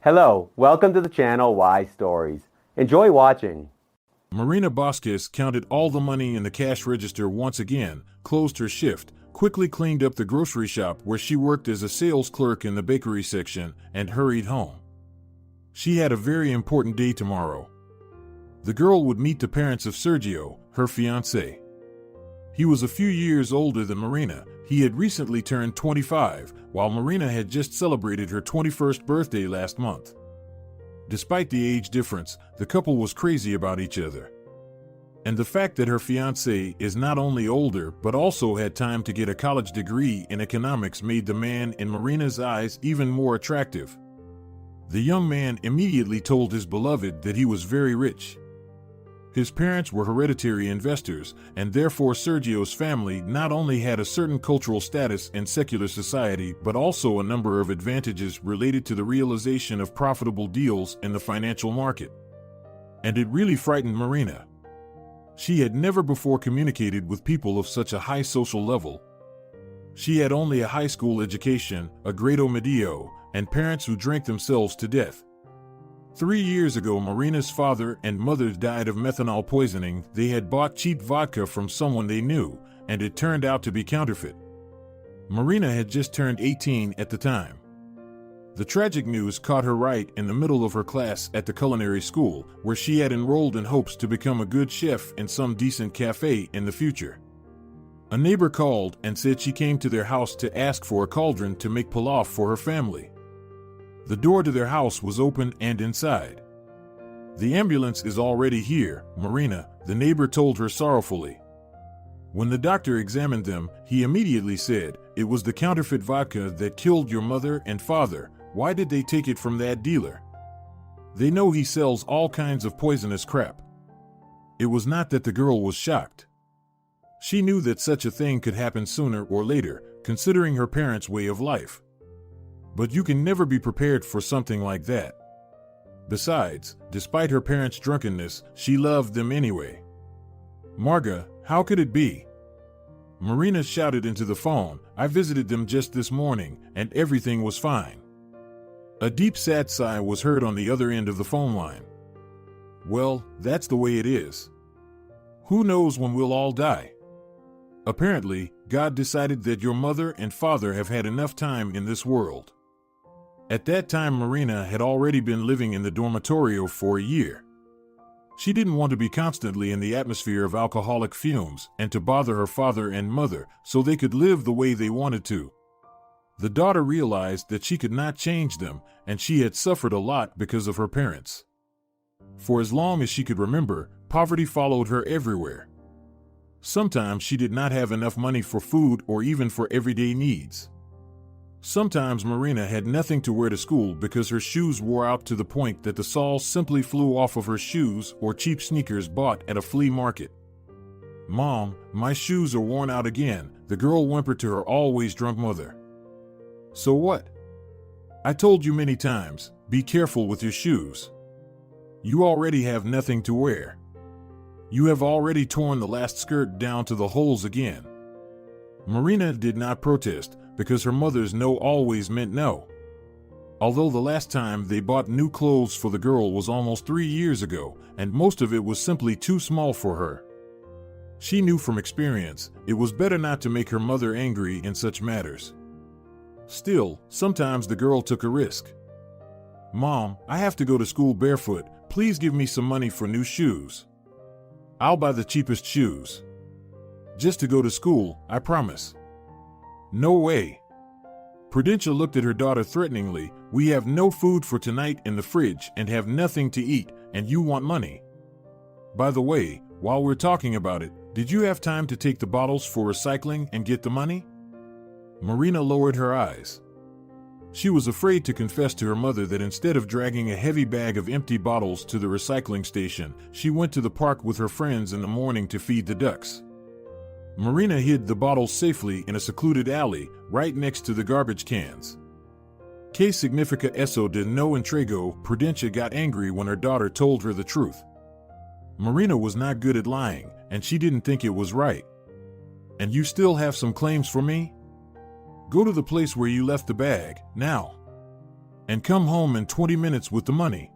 Hello, welcome to the channel Why Stories. Enjoy watching. Marina Bosques counted all the money in the cash register once again, closed her shift, quickly cleaned up the grocery shop where she worked as a sales clerk in the bakery section, and hurried home. She had a very important day tomorrow. The girl would meet the parents of Sergio, her fiancé. He was a few years older than Marina. He had recently turned 25, while Marina had just celebrated her 21st birthday last month. Despite the age difference, the couple was crazy about each other. And the fact that her fiancé is not only older but also had time to get a college degree in economics made the man in Marina's eyes even more attractive. The young man immediately told his beloved that he was very rich. His parents were hereditary investors, and therefore Sergio's family not only had a certain cultural status in secular society but also a number of advantages related to the realization of profitable deals in the financial market. And it really frightened Marina. She had never before communicated with people of such a high social level. She had only a high school education, a grado medio, and parents who drank themselves to death. 3 years ago, Marina's father and mother died of methanol poisoning. They had bought cheap vodka from someone they knew, and it turned out to be counterfeit. Marina had just turned 18 at the time. The tragic news caught her right in the middle of her class at the culinary school, where she had enrolled in hopes to become a good chef in some decent cafe in the future. A neighbor called and said she came to their house to ask for a cauldron to make pilaf for her family. The door to their house was open and inside. "The ambulance is already here, Marina," the neighbor told her sorrowfully. When the doctor examined them, he immediately said, "It was the counterfeit vodka that killed your mother and father. Why did they take it from that dealer? They know he sells all kinds of poisonous crap." It was not that the girl was shocked. She knew that such a thing could happen sooner or later, considering her parents' way of life. But you can never be prepared for something like that. Besides, despite her parents' drunkenness, she loved them anyway. "Marga, how could it be?" Marina shouted into the phone, "I visited them just this morning, and everything was fine." A deep sad sigh was heard on the other end of the phone line. "Well, that's the way it is. Who knows when we'll all die? Apparently, God decided that your mother and father have had enough time in this world." At that time, Marina had already been living in the dormitorio for a year. She didn't want to be constantly in the atmosphere of alcoholic fumes and to bother her father and mother, so they could live the way they wanted to. The daughter realized that she could not change them, and she had suffered a lot because of her parents. For as long as she could remember, poverty followed her everywhere. Sometimes she did not have enough money for food or even for everyday needs. Sometimes Marina had nothing to wear to school because her shoes wore out to the point that the soles simply flew off of her shoes or cheap sneakers bought at a flea market. "Mom, my shoes are worn out again," the girl whimpered to her always drunk mother. "So what? I told you many times, be careful with your shoes. You already have nothing to wear. You have already torn the last skirt down to the holes again." Marina did not protest, because her mother's no always meant no. Although the last time they bought new clothes for the girl was almost 3 years ago, and most of it was simply too small for her. She knew from experience, it was better not to make her mother angry in such matters. Still, sometimes the girl took a risk. "Mom, I have to go to school barefoot. Please give me some money for new shoes. I'll buy the cheapest shoes. Just to go to school, I promise." "No way." Prudentia looked at her daughter threateningly. "We have no food for tonight in the fridge and have nothing to eat, and you want money. By the way, while we're talking about it, did you have time to take the bottles for recycling and get the money?" Marina lowered her eyes. She was afraid to confess to her mother that instead of dragging a heavy bag of empty bottles to the recycling station, she went to the park with her friends in the morning to feed the ducks. Marina hid the bottles safely in a secluded alley, right next to the garbage cans. Que significa eso de no entrego? Prudentia got angry when her daughter told her the truth. Marina was not good at lying, and she didn't think it was right. "And you still have some claims for me? Go to the place where you left the bag, now." and come home in 20 minutes with the money.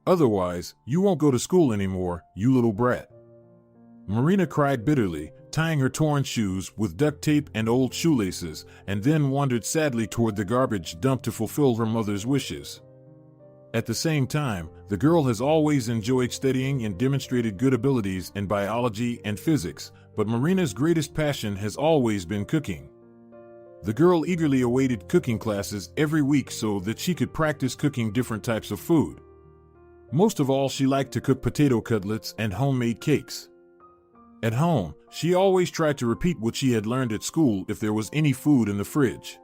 Otherwise, you won't go to school anymore, you little brat." Marina cried bitterly, tying her torn shoes with duct tape and old shoelaces, and then wandered sadly toward the garbage dump to fulfill her mother's wishes. At the same time, the girl has always enjoyed studying and demonstrated good abilities in biology and physics, but Marina's greatest passion has always been cooking. The girl eagerly awaited cooking classes every week so that she could practice cooking different types of food. Most of all, she liked to cook potato cutlets and homemade cakes. At home, she always tried to repeat what she had learned at school if there was any food in the fridge.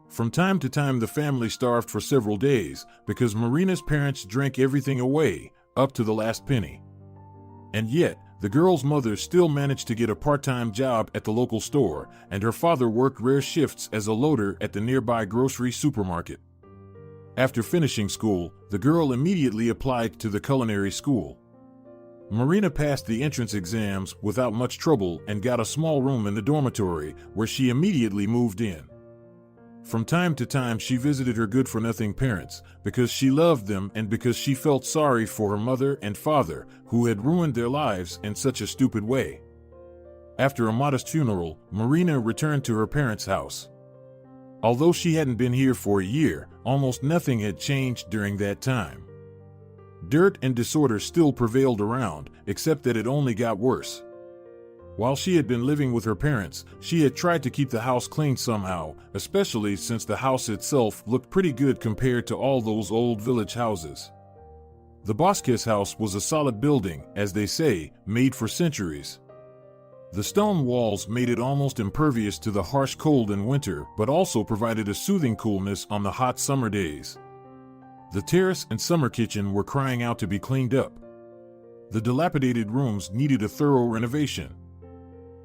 From time to time, the family starved for several days because Marina's parents drank everything away, up to the last penny. And yet, the girl's mother still managed to get a part-time job at the local store, and her father worked rare shifts as a loader at the nearby grocery supermarket. After finishing school, the girl immediately applied to the culinary school. Marina passed the entrance exams without much trouble and got a small room in the dormitory, where she immediately moved in. From time to time, she visited her good-for-nothing parents because she loved them and because she felt sorry for her mother and father, who had ruined their lives in such a stupid way. After a modest funeral, Marina returned to her parents' house. Although she hadn't been here for a year, almost nothing had changed during that time. Dirt and disorder still prevailed around, except that it only got worse. While she had been living with her parents, she had tried to keep the house clean somehow, especially since the house itself looked pretty good compared to all those old village houses. The Bosques house was a solid building, as they say, made for centuries. The stone walls made it almost impervious to the harsh cold in winter, but also provided a soothing coolness on the hot summer days. The terrace and summer kitchen were crying out to be cleaned up. The dilapidated rooms needed a thorough renovation.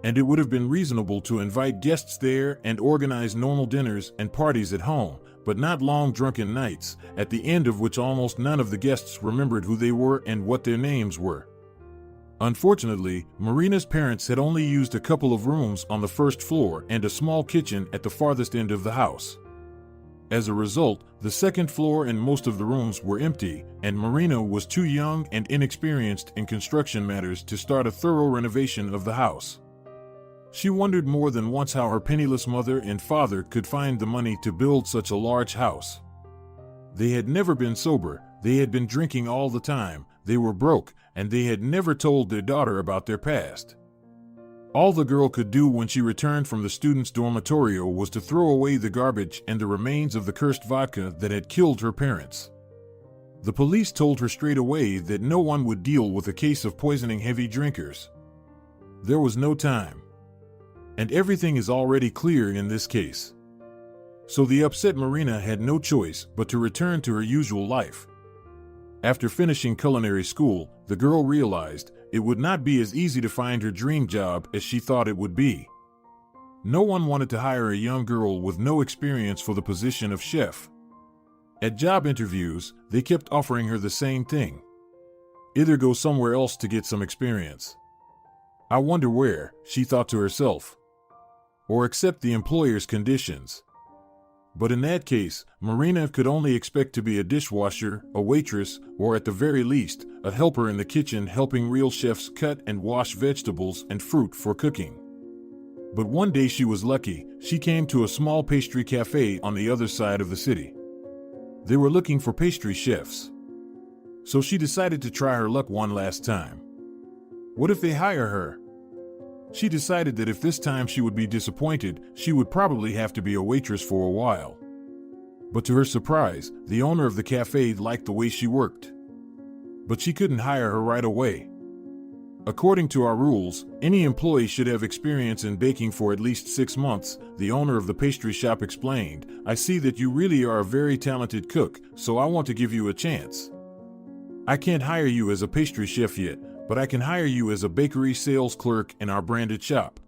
And it would have been reasonable to invite guests there and organize normal dinners and parties at home, but not long drunken nights, at the end of which almost none of the guests remembered who they were and what their names were. Unfortunately, Marina's parents had only used a couple of rooms on the first floor and a small kitchen at the farthest end of the house. As a result, the second floor and most of the rooms were empty, and Marina was too young and inexperienced in construction matters to start a thorough renovation of the house. She wondered more than once how her penniless mother and father could find the money to build such a large house. They had never been sober, they had been drinking all the time, they were broke, and they had never told their daughter about their past. All the girl could do when she returned from the students' dormitorio was to throw away the garbage and the remains of the cursed vodka that had killed her parents. The police told her straight away that no one would deal with a case of poisoning heavy drinkers. There was no time. And everything is already clear in this case. So the upset Marina had no choice but to return to her usual life. After finishing culinary school, the girl realized it would not be as easy to find her dream job as she thought it would be. No one wanted to hire a young girl with no experience for the position of chef. At job interviews, they kept offering her the same thing. Either go somewhere else to get some experience. I wonder where, she thought to herself. Or accept the employer's conditions. But in that case, Marina could only expect to be a dishwasher, a waitress, or at the very least, a helper in the kitchen helping real chefs cut and wash vegetables and fruit for cooking. But one day she was lucky, she came to a small pastry cafe on the other side of the city. They were looking for pastry chefs. So she decided to try her luck one last time. What if they hire her? She decided that if this time she would be disappointed, she would probably have to be a waitress for a while. But to her surprise, the owner of the cafe liked the way she worked. But she couldn't hire her right away. According to our rules, any employee should have experience in baking for at least 6 months, the owner of the pastry shop explained. I see that you really are a very talented cook, so I want to give you a chance. I can't hire you as a pastry chef yet, but I can hire you as a bakery sales clerk in our branded shop.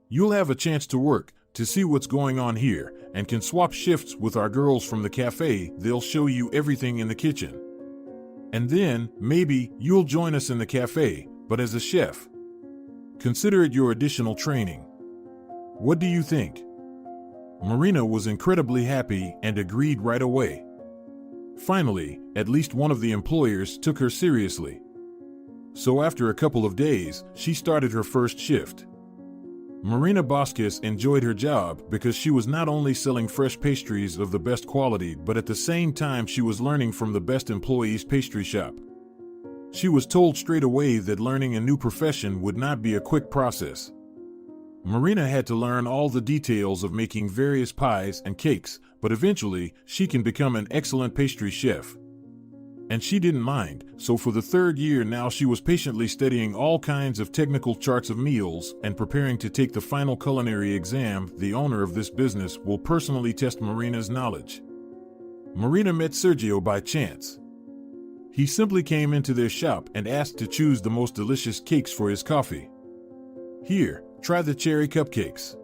You'll have a chance to work, to see what's going on here, and can swap shifts with our girls from the cafe. They'll show you everything in the kitchen. And then, maybe, you'll join us in the cafe, but as a chef. Consider it your additional training. What do you think? Marina was incredibly happy and agreed right away. Finally, at least one of the employers took her seriously. So after a couple of days, she started her first shift. Marina Bosques enjoyed her job because she was not only selling fresh pastries of the best quality, but at the same time she was learning from the best employees' pastry shop. She was told straight away that learning a new profession would not be a quick process. Marina had to learn all the details of making various pies and cakes, but eventually she can become an excellent pastry chef. And she didn't mind, so for the third year now she was patiently studying all kinds of technical charts of meals and preparing to take the final culinary exam. The owner of this business will personally test Marina's knowledge. Marina met Sergio by chance. He simply came into their shop and asked to choose the most delicious cakes for his coffee. Here, try the cherry cupcakes.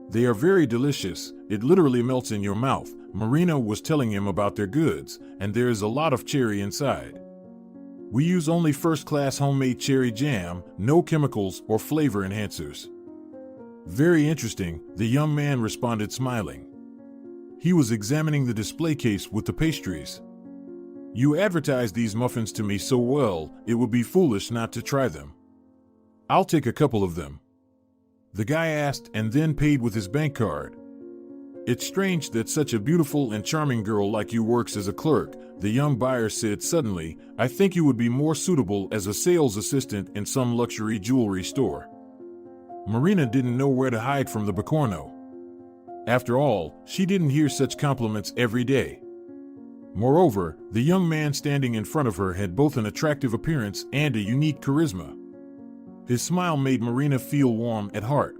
They are very delicious, it literally melts in your mouth. Marina was telling him about their goods, and there is a lot of cherry inside. We use only first-class homemade cherry jam, no chemicals or flavor enhancers. Very interesting, the young man responded smiling. He was examining the display case with the pastries. You advertised these muffins to me so well, it would be foolish not to try them. I'll take a couple of them. The guy asked and then paid with his bank card. It's strange that such a beautiful and charming girl like you works as a clerk, the young buyer said suddenly. I think you would be more suitable as a sales assistant in some luxury jewelry store. Marina didn't know where to hide from the Bacorno. After all, she didn't hear such compliments every day. Moreover, the young man standing in front of her had both an attractive appearance and a unique charisma. His smile made Marina feel warm at heart.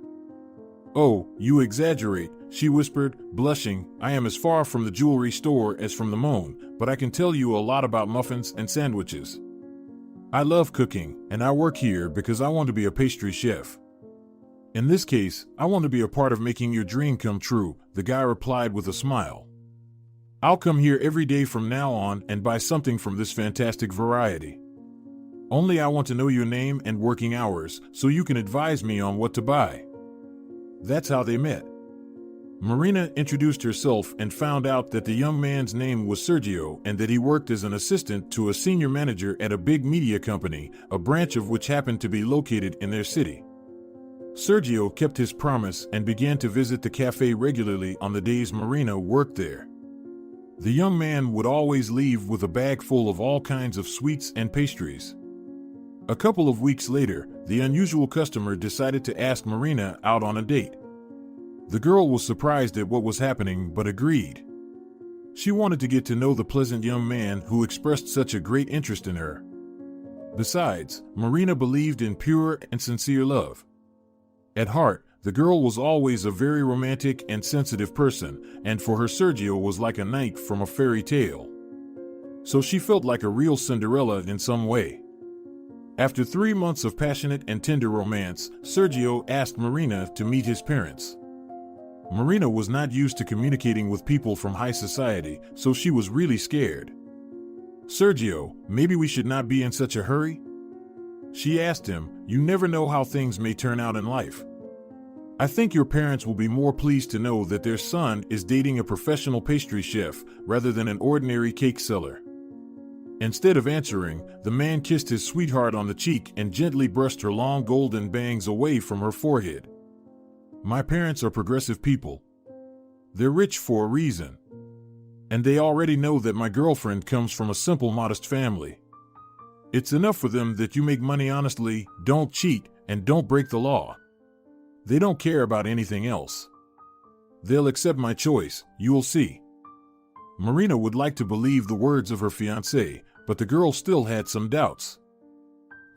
Oh, you exaggerate, she whispered, blushing. I am as far from the jewelry store as from the moon, but I can tell you a lot about muffins and sandwiches. I love cooking, and I work here because I want to be a pastry chef. In this case, I want to be a part of making your dream come true, the guy replied with a smile. I'll come here every day from now on and buy something from this fantastic variety. Only I want to know your name and working hours so you can advise me on what to buy. That's how they met. Marina introduced herself and found out that the young man's name was Sergio and that he worked as an assistant to a senior manager at a big media company, a branch of which happened to be located in their city. Sergio kept his promise and began to visit the cafe regularly on the days Marina worked there. The young man would always leave with a bag full of all kinds of sweets and pastries. A couple of weeks later, the unusual customer decided to ask Marina out on a date. The girl was surprised at what was happening but agreed. She wanted to get to know the pleasant young man who expressed such a great interest in her. Besides, Marina believed in pure and sincere love. At heart, the girl was always a very romantic and sensitive person, and for her Sergio was like a knight from a fairy tale. So she felt like a real Cinderella in some way. After 3 months of passionate and tender romance, Sergio asked Marina to meet his parents. Marina was not used to communicating with people from high society, so she was really scared. Sergio, maybe we should not be in such a hurry? She asked him, you never know how things may turn out in life. I think your parents will be more pleased to know that their son is dating a professional pastry chef rather than an ordinary cake seller. Instead of answering, the man kissed his sweetheart on the cheek and gently brushed her long golden bangs away from her forehead. My parents are progressive people. They're rich for a reason. And they already know that my girlfriend comes from a simple, modest family. It's enough for them that you make money honestly, don't cheat, and don't break the law. They don't care about anything else. They'll accept my choice, you'll see. Marina would like to believe the words of her fiancé, but the girl still had some doubts.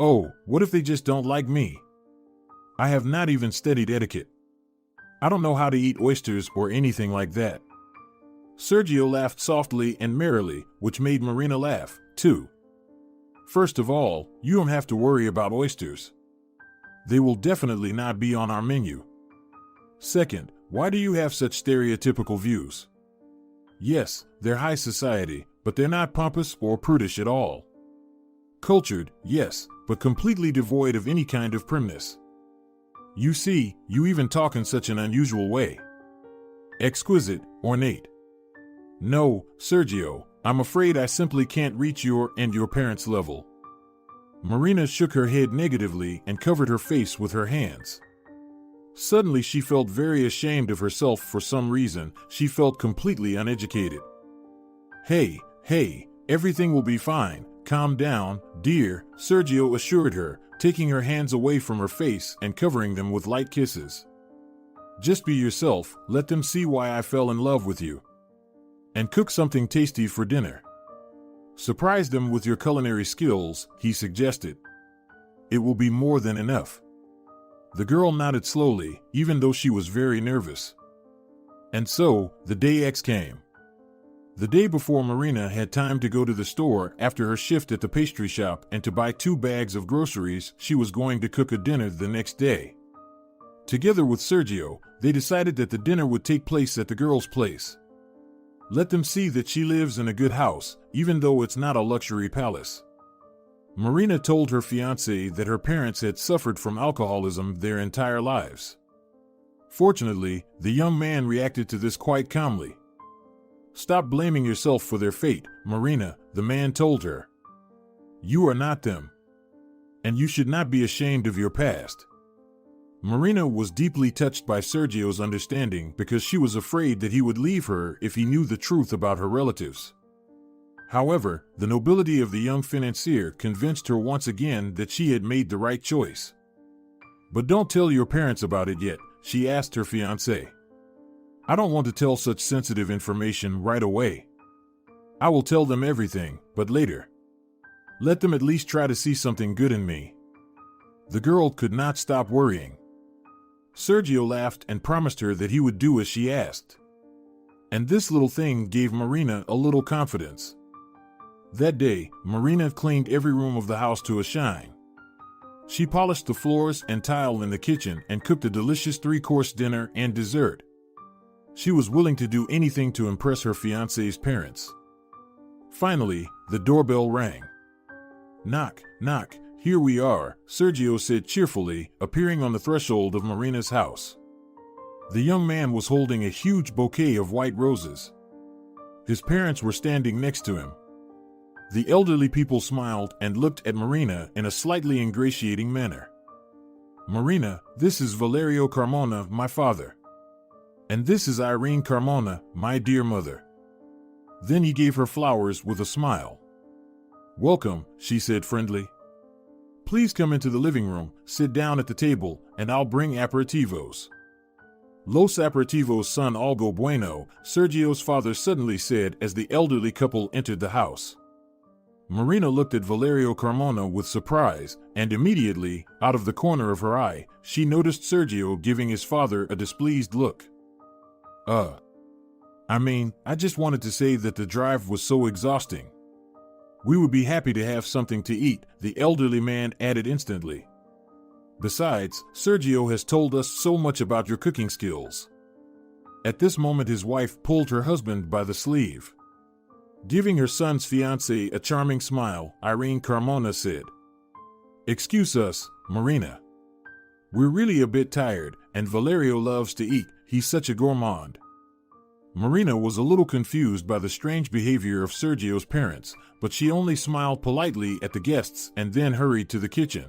Oh, what if they just don't like me? I have not even studied etiquette. I don't know how to eat oysters or anything like that. Sergio laughed softly and merrily, which made Marina laugh, too. First of all, you don't have to worry about oysters. They will definitely not be on our menu. Second, why do you have such stereotypical views? Yes, they're high society, but they're not pompous or prudish at all. Cultured, yes, but completely devoid of any kind of primness. You see, you even talk in such an unusual way. exquisite, ornate. No, Sergio, I'm afraid I simply can't reach your and your parents' level. Marina shook her head negatively and covered her face with her hands. Suddenly she felt very ashamed of herself for some reason. She felt completely uneducated. Hey, everything will be fine. Calm down, dear, Sergio assured her, taking her hands away from her face and covering them with light kisses. Just be yourself, let them see why I fell in love with you. And cook something tasty for dinner. Surprise them with your culinary skills, he suggested. It will be more than enough. The girl nodded slowly, even though she was very nervous. And so, the day X came. The day before Marina had time to go to the store after her shift at the pastry shop and to buy 2 bags of groceries, she was going to cook a dinner the next day. Together with Sergio, they decided that the dinner would take place at the girl's place. Let them see that she lives in a good house, even though it's not a luxury palace. Marina told her fiancé that her parents had suffered from alcoholism their entire lives. Fortunately, the young man reacted to this quite calmly. Stop blaming yourself for their fate, Marina, the man told her. You are not them. And you should not be ashamed of your past. Marina was deeply touched by Sergio's understanding because she was afraid that he would leave her if he knew the truth about her relatives. However, the nobility of the young financier convinced her once again that she had made the right choice. But don't tell your parents about it yet, she asked her fiancé. I don't want to tell such sensitive information right away. I will tell them everything, but later. Let them at least try to see something good in me. The girl could not stop worrying. Sergio laughed and promised her that he would do as she asked. And this little thing gave Marina a little confidence. That day, Marina cleaned every room of the house to a shine. She polished the floors and tile in the kitchen and cooked a delicious 3-course dinner and dessert. She was willing to do anything to impress her fiancé's parents. Finally, the doorbell rang. Knock, knock, here we are, Sergio said cheerfully, appearing on the threshold of Marina's house. The young man was holding a huge bouquet of white roses. His parents were standing next to him. The elderly people smiled and looked at Marina in a slightly ingratiating manner. Marina, this is Valerio Carmona, my father. And this is Irene Carmona, my dear mother. Then he gave her flowers with a smile. Welcome, she said friendly. Please come into the living room, sit down at the table, and I'll bring aperitivos. Los aperitivos son algo bueno, Sergio's father suddenly said as the elderly couple entered the house. Marina looked at Valerio Carmona with surprise, and immediately, out of the corner of her eye, she noticed Sergio giving his father a displeased look. I just wanted to say that the drive was so exhausting. We would be happy to have something to eat, the elderly man added instantly. Besides, Sergio has told us so much about your cooking skills. At this moment his wife pulled her husband by the sleeve. Giving her son's fiancé a charming smile, Irene Carmona said, Excuse us, Marina. We're really a bit tired, and Valerio loves to eat, he's such a gourmand. Marina was a little confused by the strange behavior of Sergio's parents, but she only smiled politely at the guests and then hurried to the kitchen.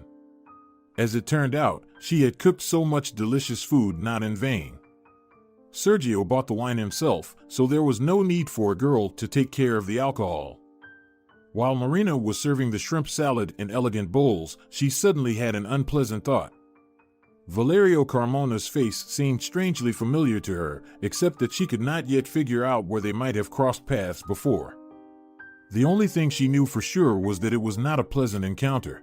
As it turned out, she had cooked so much delicious food not in vain. Sergio bought the wine himself, so there was no need for a girl to take care of the alcohol. While Marina was serving the shrimp salad in elegant bowls, she suddenly had an unpleasant thought. Valerio Carmona's face seemed strangely familiar to her, except that she could not yet figure out where they might have crossed paths before. The only thing she knew for sure was that it was not a pleasant encounter.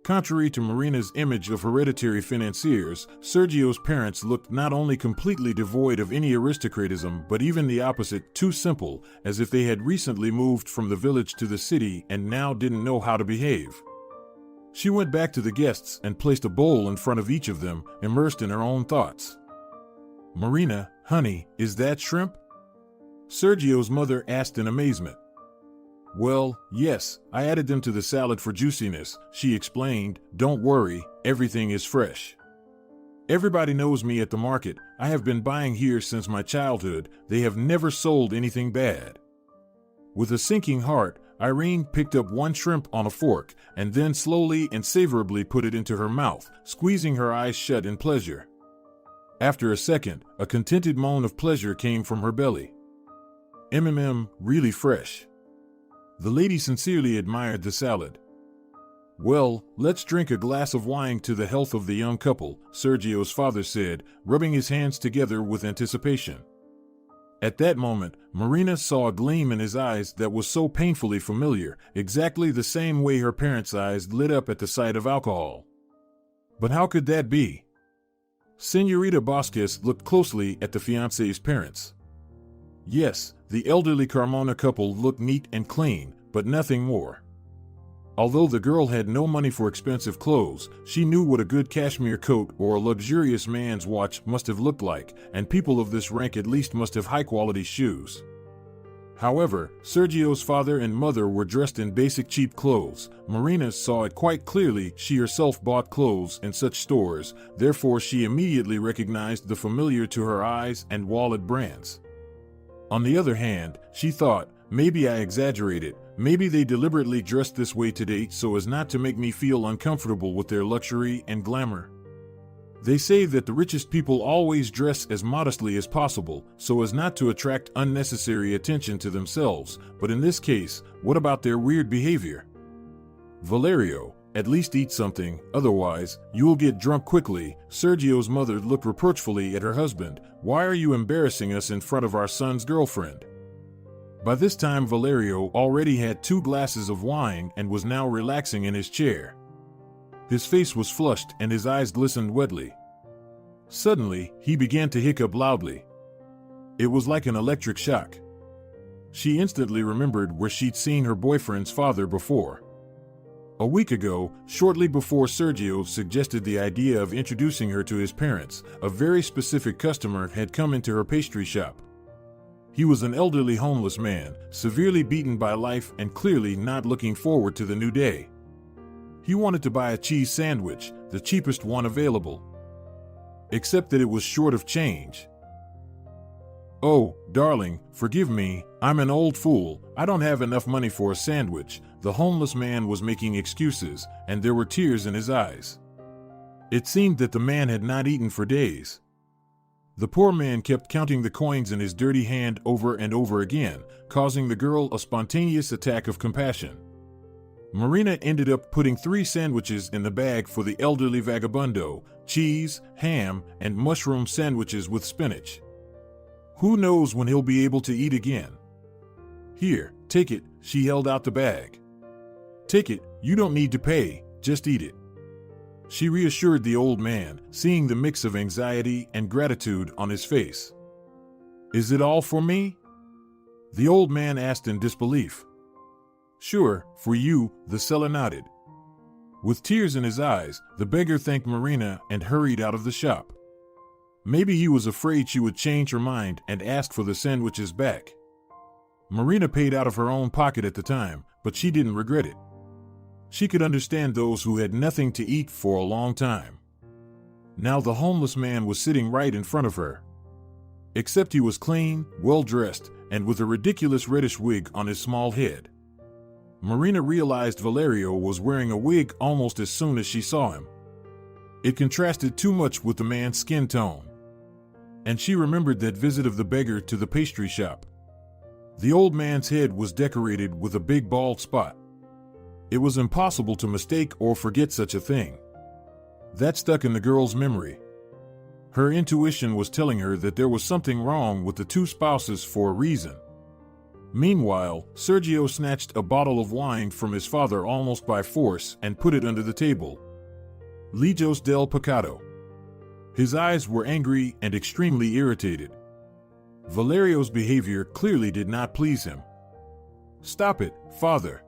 Contrary to Marina's image of hereditary financiers, Sergio's parents looked not only completely devoid of any aristocratism but even the opposite, too simple, as if they had recently moved from the village to the city and now didn't know how to behave. She went back to the guests and placed a bowl in front of each of them, immersed in her own thoughts. Marina, honey, is that shrimp? Sergio's mother asked in amazement. Well, yes, I added them to the salad for juiciness, she explained. Don't worry, everything is fresh. Everybody knows me at the market. I have been buying here since my childhood. They have never sold anything bad." With a sinking heart, Irene picked up one shrimp on a fork and then slowly and savourably put it into her mouth, squeezing her eyes shut in pleasure. After a second, a contented moan of pleasure came from her belly. Really fresh." The lady sincerely admired the salad. "Well, let's drink a glass of wine to the health of the young couple," Sergio's father said, rubbing his hands together with anticipation. At that moment, Marina saw a gleam in his eyes that was so painfully familiar, exactly the same way her parents' eyes lit up at the sight of alcohol. But how could that be? Señorita Vasquez looked closely at the fiancé's parents. Yes, the elderly Carmona couple looked neat and clean, but nothing more. Although the girl had no money for expensive clothes, she knew what a good cashmere coat or a luxurious man's watch must have looked like, and people of this rank at least must have high-quality shoes. However, Sergio's father and mother were dressed in basic cheap clothes. Marina saw it quite clearly. She herself bought clothes in such stores, therefore she immediately recognized the familiar to her eyes and wallet brands. On the other hand, she thought, maybe I exaggerated, maybe they deliberately dressed this way today so as not to make me feel uncomfortable with their luxury and glamour. They say that the richest people always dress as modestly as possible so as not to attract unnecessary attention to themselves, but in this case, what about their weird behavior? Valerio, at least eat something, otherwise, you'll get drunk quickly. Sergio's mother looked reproachfully at her husband. Why are you embarrassing us in front of our son's girlfriend? By this time, Valerio already had 2 glasses of wine and was now relaxing in his chair. His face was flushed and his eyes glistened wetly. Suddenly, he began to hiccup loudly. It was like an electric shock. She instantly remembered where she'd seen her boyfriend's father before. A week ago, shortly before Sergio suggested the idea of introducing her to his parents, a very specific customer had come into her pastry shop. He was an elderly homeless man, severely beaten by life and clearly not looking forward to the new day. He wanted to buy a cheese sandwich, the cheapest one available. Except that it was short of change. "Oh, darling, forgive me, I'm an old fool, I don't have enough money for a sandwich." The homeless man was making excuses, and there were tears in his eyes. It seemed that the man had not eaten for days. The poor man kept counting the coins in his dirty hand over and over again, causing the girl a spontaneous attack of compassion. Marina ended up putting 3 sandwiches in the bag for the elderly vagabundo: cheese, ham, and mushroom sandwiches with spinach. Who knows when he'll be able to eat again? "Here, take it," she held out the bag. "Take it, you don't need to pay, just eat it." She reassured the old man, seeing the mix of anxiety and gratitude on his face. "Is it all for me?" the old man asked in disbelief. "Sure, for you," the seller nodded. With tears in his eyes, the beggar thanked Marina and hurried out of the shop. Maybe he was afraid she would change her mind and ask for the sandwiches back. Marina paid out of her own pocket at the time, but she didn't regret it. She could understand those who had nothing to eat for a long time. Now the homeless man was sitting right in front of her. Except he was clean, well-dressed, and with a ridiculous reddish wig on his small head. Marina realized Valerio was wearing a wig almost as soon as she saw him. It contrasted too much with the man's skin tone. And she remembered that visit of the beggar to the pastry shop. The old man's head was decorated with a big bald spot. It was impossible to mistake or forget such a thing. That stuck in the girl's memory. Her intuition was telling her that there was something wrong with the 2 spouses for a reason. Meanwhile, Sergio snatched a bottle of wine from his father almost by force and put it under the table. Lijos del Pecado. His eyes were angry and extremely irritated. Valerio's behavior clearly did not please him. "Stop it, father.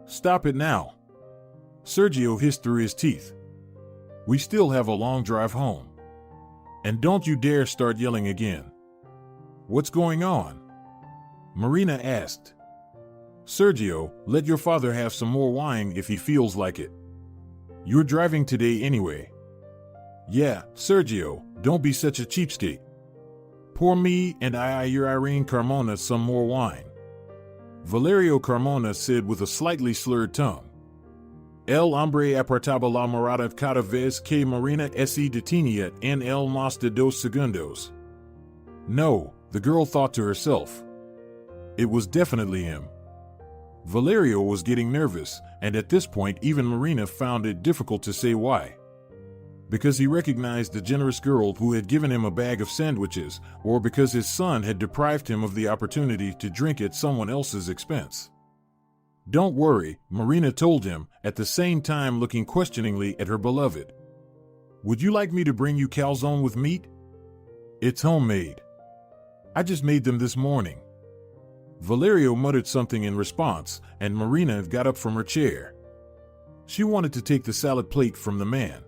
Stop it now." Sergio hissed through his teeth. "We still have a long drive home. And don't you dare start yelling again." "What's going on?" Marina asked. "Sergio, let your father have some more wine if he feels like it. You're driving today anyway." Yeah, Sergio, don't be such a cheapskate. Pour me and your Irene Carmona some more wine. Valerio Carmona said with a slightly slurred tongue. El hombre apartaba la mirada cada vez que Marina se detenía en el más de 2 segundos. No, the girl thought to herself. It was definitely him. Valerio was getting nervous, and at this point even Marina found it difficult to say why. Because he recognized the generous girl who had given him a bag of sandwiches, or because his son had deprived him of the opportunity to drink at someone else's expense. Don't worry, Marina told him, at the same time looking questioningly at her beloved. Would you like me to bring you calzone with meat? It's homemade. I just made them this morning. Valerio muttered something in response, and Marina got up from her chair. She wanted to take the salad plate from the man.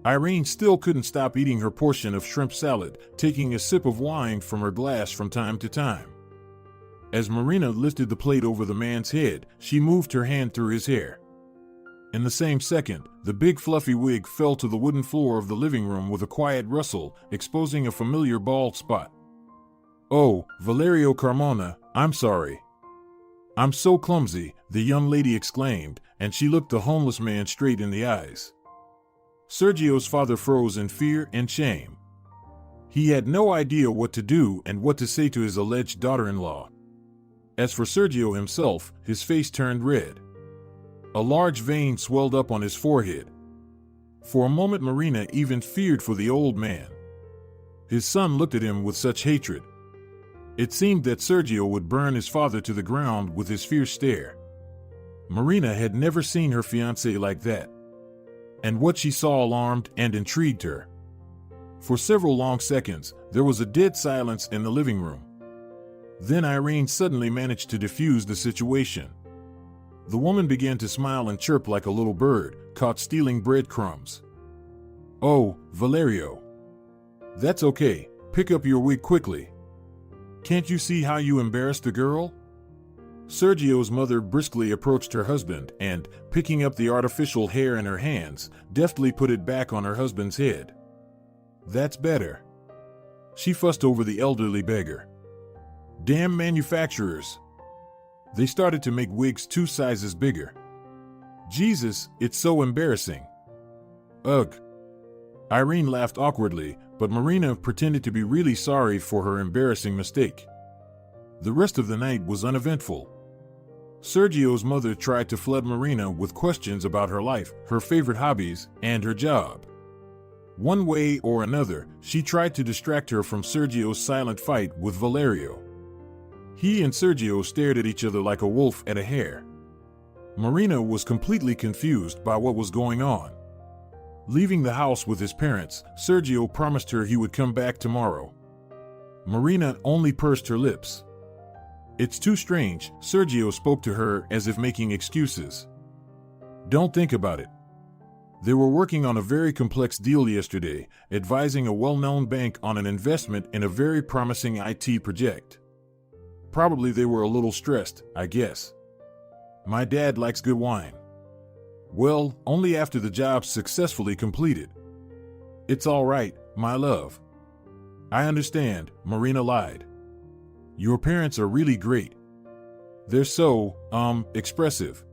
Irene still couldn't stop eating her portion of shrimp salad, taking a sip of wine from her glass from time to time. As Marina lifted the plate over the man's head, she moved her hand through his hair. In the same second, the big fluffy wig fell to the wooden floor of the living room with a quiet rustle, exposing a familiar bald spot. Oh, Valerio Carmona, I'm sorry. I'm so clumsy, the young lady exclaimed, and she looked the homeless man straight in the eyes. Sergio's father froze in fear and shame. He had no idea what to do and what to say to his alleged daughter-in-law. As for Sergio himself, his face turned red. A large vein swelled up on his forehead. For a moment Marina even feared for the old man. His son looked at him with such hatred. It seemed that Sergio would burn his father to the ground with his fierce stare. Marina had never seen her fiancé like that. And what she saw alarmed and intrigued her. For several long seconds, there was a dead silence in the living room. Then Irene suddenly managed to defuse the situation. The woman began to smile and chirp like a little bird, caught stealing breadcrumbs. Oh, Valerio. That's okay, pick up your wig quickly. Can't you see how you embarrassed the girl? Sergio's mother briskly approached her husband and, picking up the artificial hair in her hands, deftly put it back on her husband's head. That's better. She fussed over the elderly beggar. Damn manufacturers. They started to make wigs 2 sizes bigger. Jesus, it's so embarrassing. Ugh. Irene laughed awkwardly, but Marina pretended to be really sorry for her embarrassing mistake. The rest of the night was uneventful. Sergio's mother tried to flood Marina with questions about her life, her favorite hobbies, and her job. One way or another, she tried to distract her from Sergio's silent fight with Valerio. He and Sergio stared at each other like a wolf at a hare. Marina was completely confused by what was going on. Leaving the house with his parents, Sergio promised her he would come back tomorrow. Marina only pursed her lips. It's too strange, Sergio spoke to her as if making excuses. Don't think about it. They were working on a very complex deal yesterday, advising a well-known bank on an investment in a very promising IT project. Probably they were a little stressed, I guess. My dad likes good wine. Well, only after the job's successfully completed. It's all right, my love. I understand, Marina lied. Your parents are really great. They're so, expressive.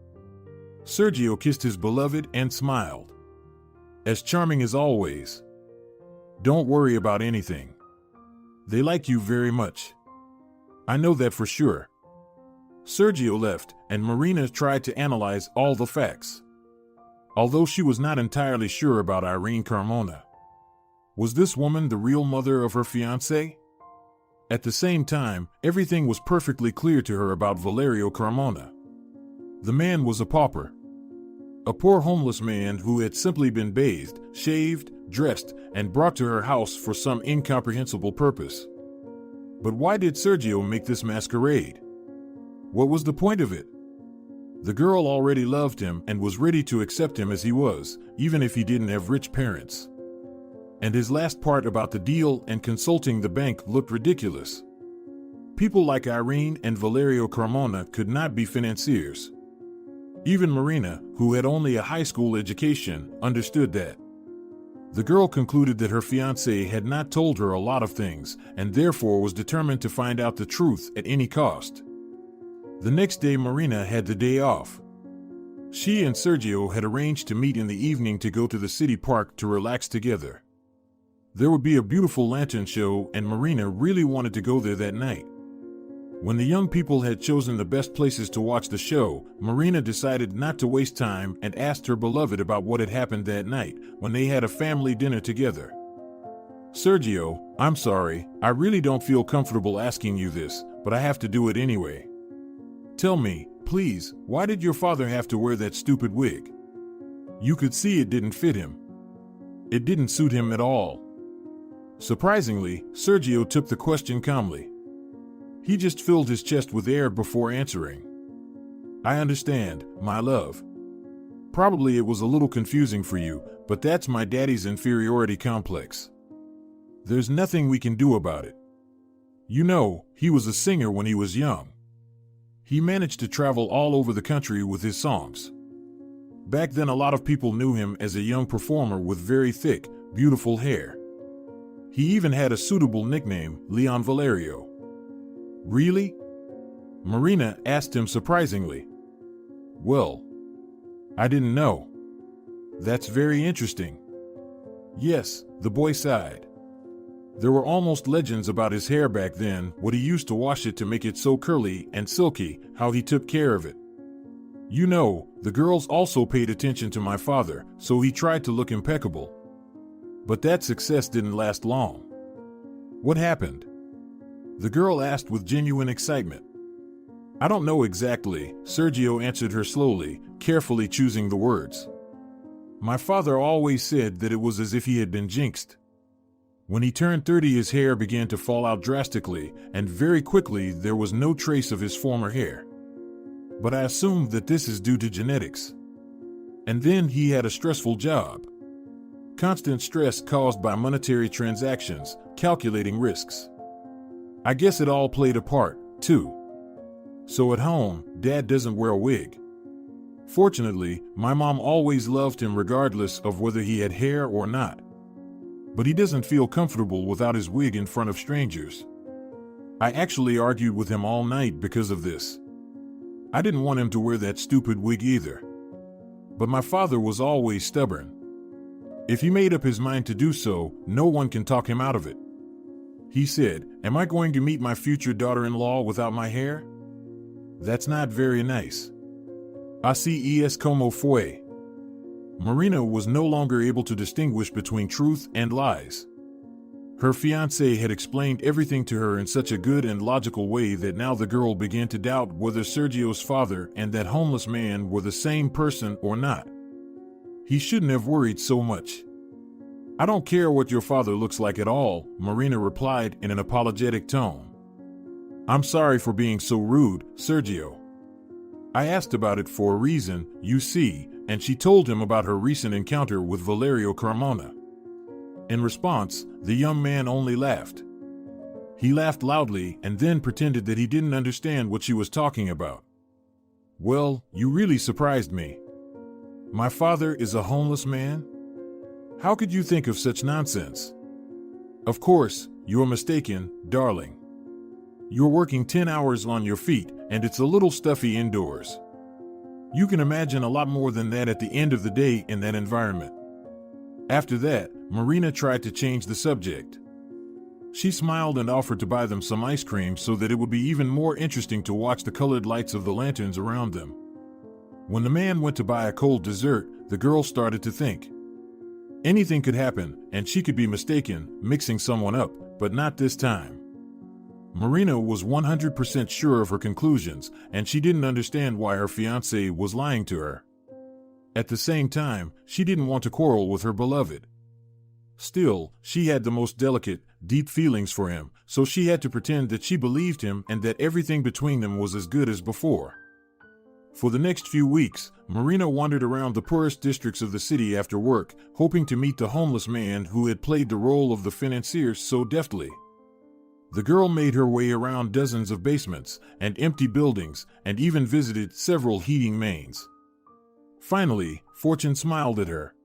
Sergio kissed his beloved and smiled. As charming as always. Don't worry about anything. They like you very much. I know that for sure. Sergio left, and Marina tried to analyze all the facts. Although she was not entirely sure about Irene Carmona. Was this woman the real mother of her fiancé? At the same time, everything was perfectly clear to her about Valerio Carmona. The man was a pauper. A poor homeless man who had simply been bathed, shaved, dressed, and brought to her house for some incomprehensible purpose. But why did Sergio make this masquerade? What was the point of it? The girl already loved him and was ready to accept him as he was, even if he didn't have rich parents. And his last part about the deal and consulting the bank looked ridiculous. People like Irene and Valerio Carmona could not be financiers. Even Marina, who had only a high school education, understood that. The girl concluded that her fiancé had not told her a lot of things and therefore was determined to find out the truth at any cost. The next day, Marina had the day off. She and Sergio had arranged to meet in the evening to go to the city park to relax together. There would be a beautiful lantern show, and Marina really wanted to go there that night. When the young people had chosen the best places to watch the show, Marina decided not to waste time and asked her beloved about what had happened that night when they had a family dinner together. "Sergio, I'm sorry, I really don't feel comfortable asking you this, but I have to do it anyway. Tell me, please, why did your father have to wear that stupid wig? You could see it didn't fit him. It didn't suit him at all." Surprisingly, Sergio took the question calmly. He just filled his chest with air before answering. "I understand, my love. Probably it was a little confusing for you, but that's my daddy's inferiority complex. There's nothing we can do about it. You know, he was a singer when he was young. He managed to travel all over the country with his songs. Back then, a lot of people knew him as a young performer with very thick, beautiful hair. He even had a suitable nickname, Leon Valerio." "Really?" Marina asked him surprisingly. "Well, I didn't know. That's very interesting." "Yes," the boy sighed. "There were almost legends about his hair back then, what he used to wash it to make it so curly and silky, how he took care of it. You know, the girls also paid attention to my father, so he tried to look impeccable. But that success didn't last long." "What happened?" the girl asked with genuine excitement. "I don't know exactly," Sergio answered her slowly, carefully choosing the words. "My father always said that it was as if he had been jinxed. When he turned 30, his hair began to fall out drastically, and very quickly there was no trace of his former hair. But I assumed that this is due to genetics. And then he had a stressful job. Constant stress caused by monetary transactions, calculating risks. I guess it all played a part, too. So at home, Dad doesn't wear a wig. Fortunately, my mom always loved him regardless of whether he had hair or not. But he doesn't feel comfortable without his wig in front of strangers. I actually argued with him all night because of this. I didn't want him to wear that stupid wig either. But my father was always stubborn. If he made up his mind to do so, no one can talk him out of it. He said, 'Am I going to meet my future daughter-in-law without my hair? That's not very nice. Así es como fue.'" Marina was no longer able to distinguish between truth and lies. Her fiancé had explained everything to her in such a good and logical way that now the girl began to doubt whether Sergio's father and that homeless man were the same person or not. He shouldn't have worried so much. "I don't care what your father looks like at all," Marina replied in an apologetic tone. "I'm sorry for being so rude, Sergio. I asked about it for a reason, you see," and she told him about her recent encounter with Valerio Carmona. In response, the young man only laughed. He laughed loudly and then pretended that he didn't understand what she was talking about. "Well, you really surprised me. My father is a homeless man? How could you think of such nonsense? Of course, you're mistaken, darling. You're working 10 hours on your feet, and it's a little stuffy indoors. You can imagine a lot more than that at the end of the day in that environment." After that, Marina tried to change the subject. She smiled and offered to buy them some ice cream so that it would be even more interesting to watch the colored lights of the lanterns around them. When the man went to buy a cold dessert, the girl started to think. Anything could happen, and she could be mistaken, mixing someone up, but not this time. Marina was 100% sure of her conclusions, and she didn't understand why her fiancé was lying to her. At the same time, she didn't want to quarrel with her beloved. Still, she had the most delicate, deep feelings for him, so she had to pretend that she believed him and that everything between them was as good as before. For the next few weeks, Marina wandered around the poorest districts of the city after work, hoping to meet the homeless man who had played the role of the financier so deftly. The girl made her way around dozens of basements and empty buildings and even visited several heating mains. Finally, fortune smiled at her.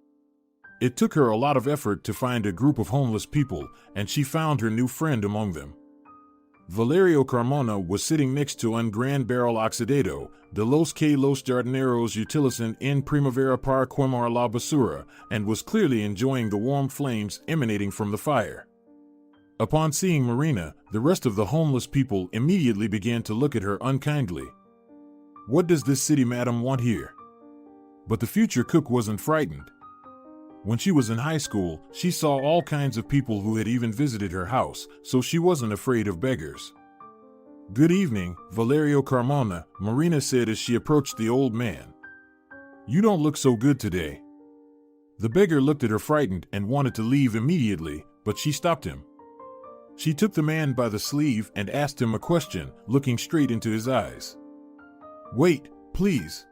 It took her a lot of effort to find a group of homeless people, and she found her new friend among them. Valerio Carmona was sitting next to un gran barrel oxidado, de los que los jardineros utilizan en primavera para quemar la basura, and was clearly enjoying the warm flames emanating from the fire. Upon seeing Marina, the rest of the homeless people immediately began to look at her unkindly. What does this city madam want here? But the future cook wasn't frightened. When she was in high school, she saw all kinds of people who had even visited her house, so she wasn't afraid of beggars. Good evening, Valerio Carmona, Marina said as she approached the old man. You don't look so good today. The beggar looked at her frightened and wanted to leave immediately, but she stopped him. She took the man by the sleeve and asked him a question, looking straight into his eyes. Wait, please.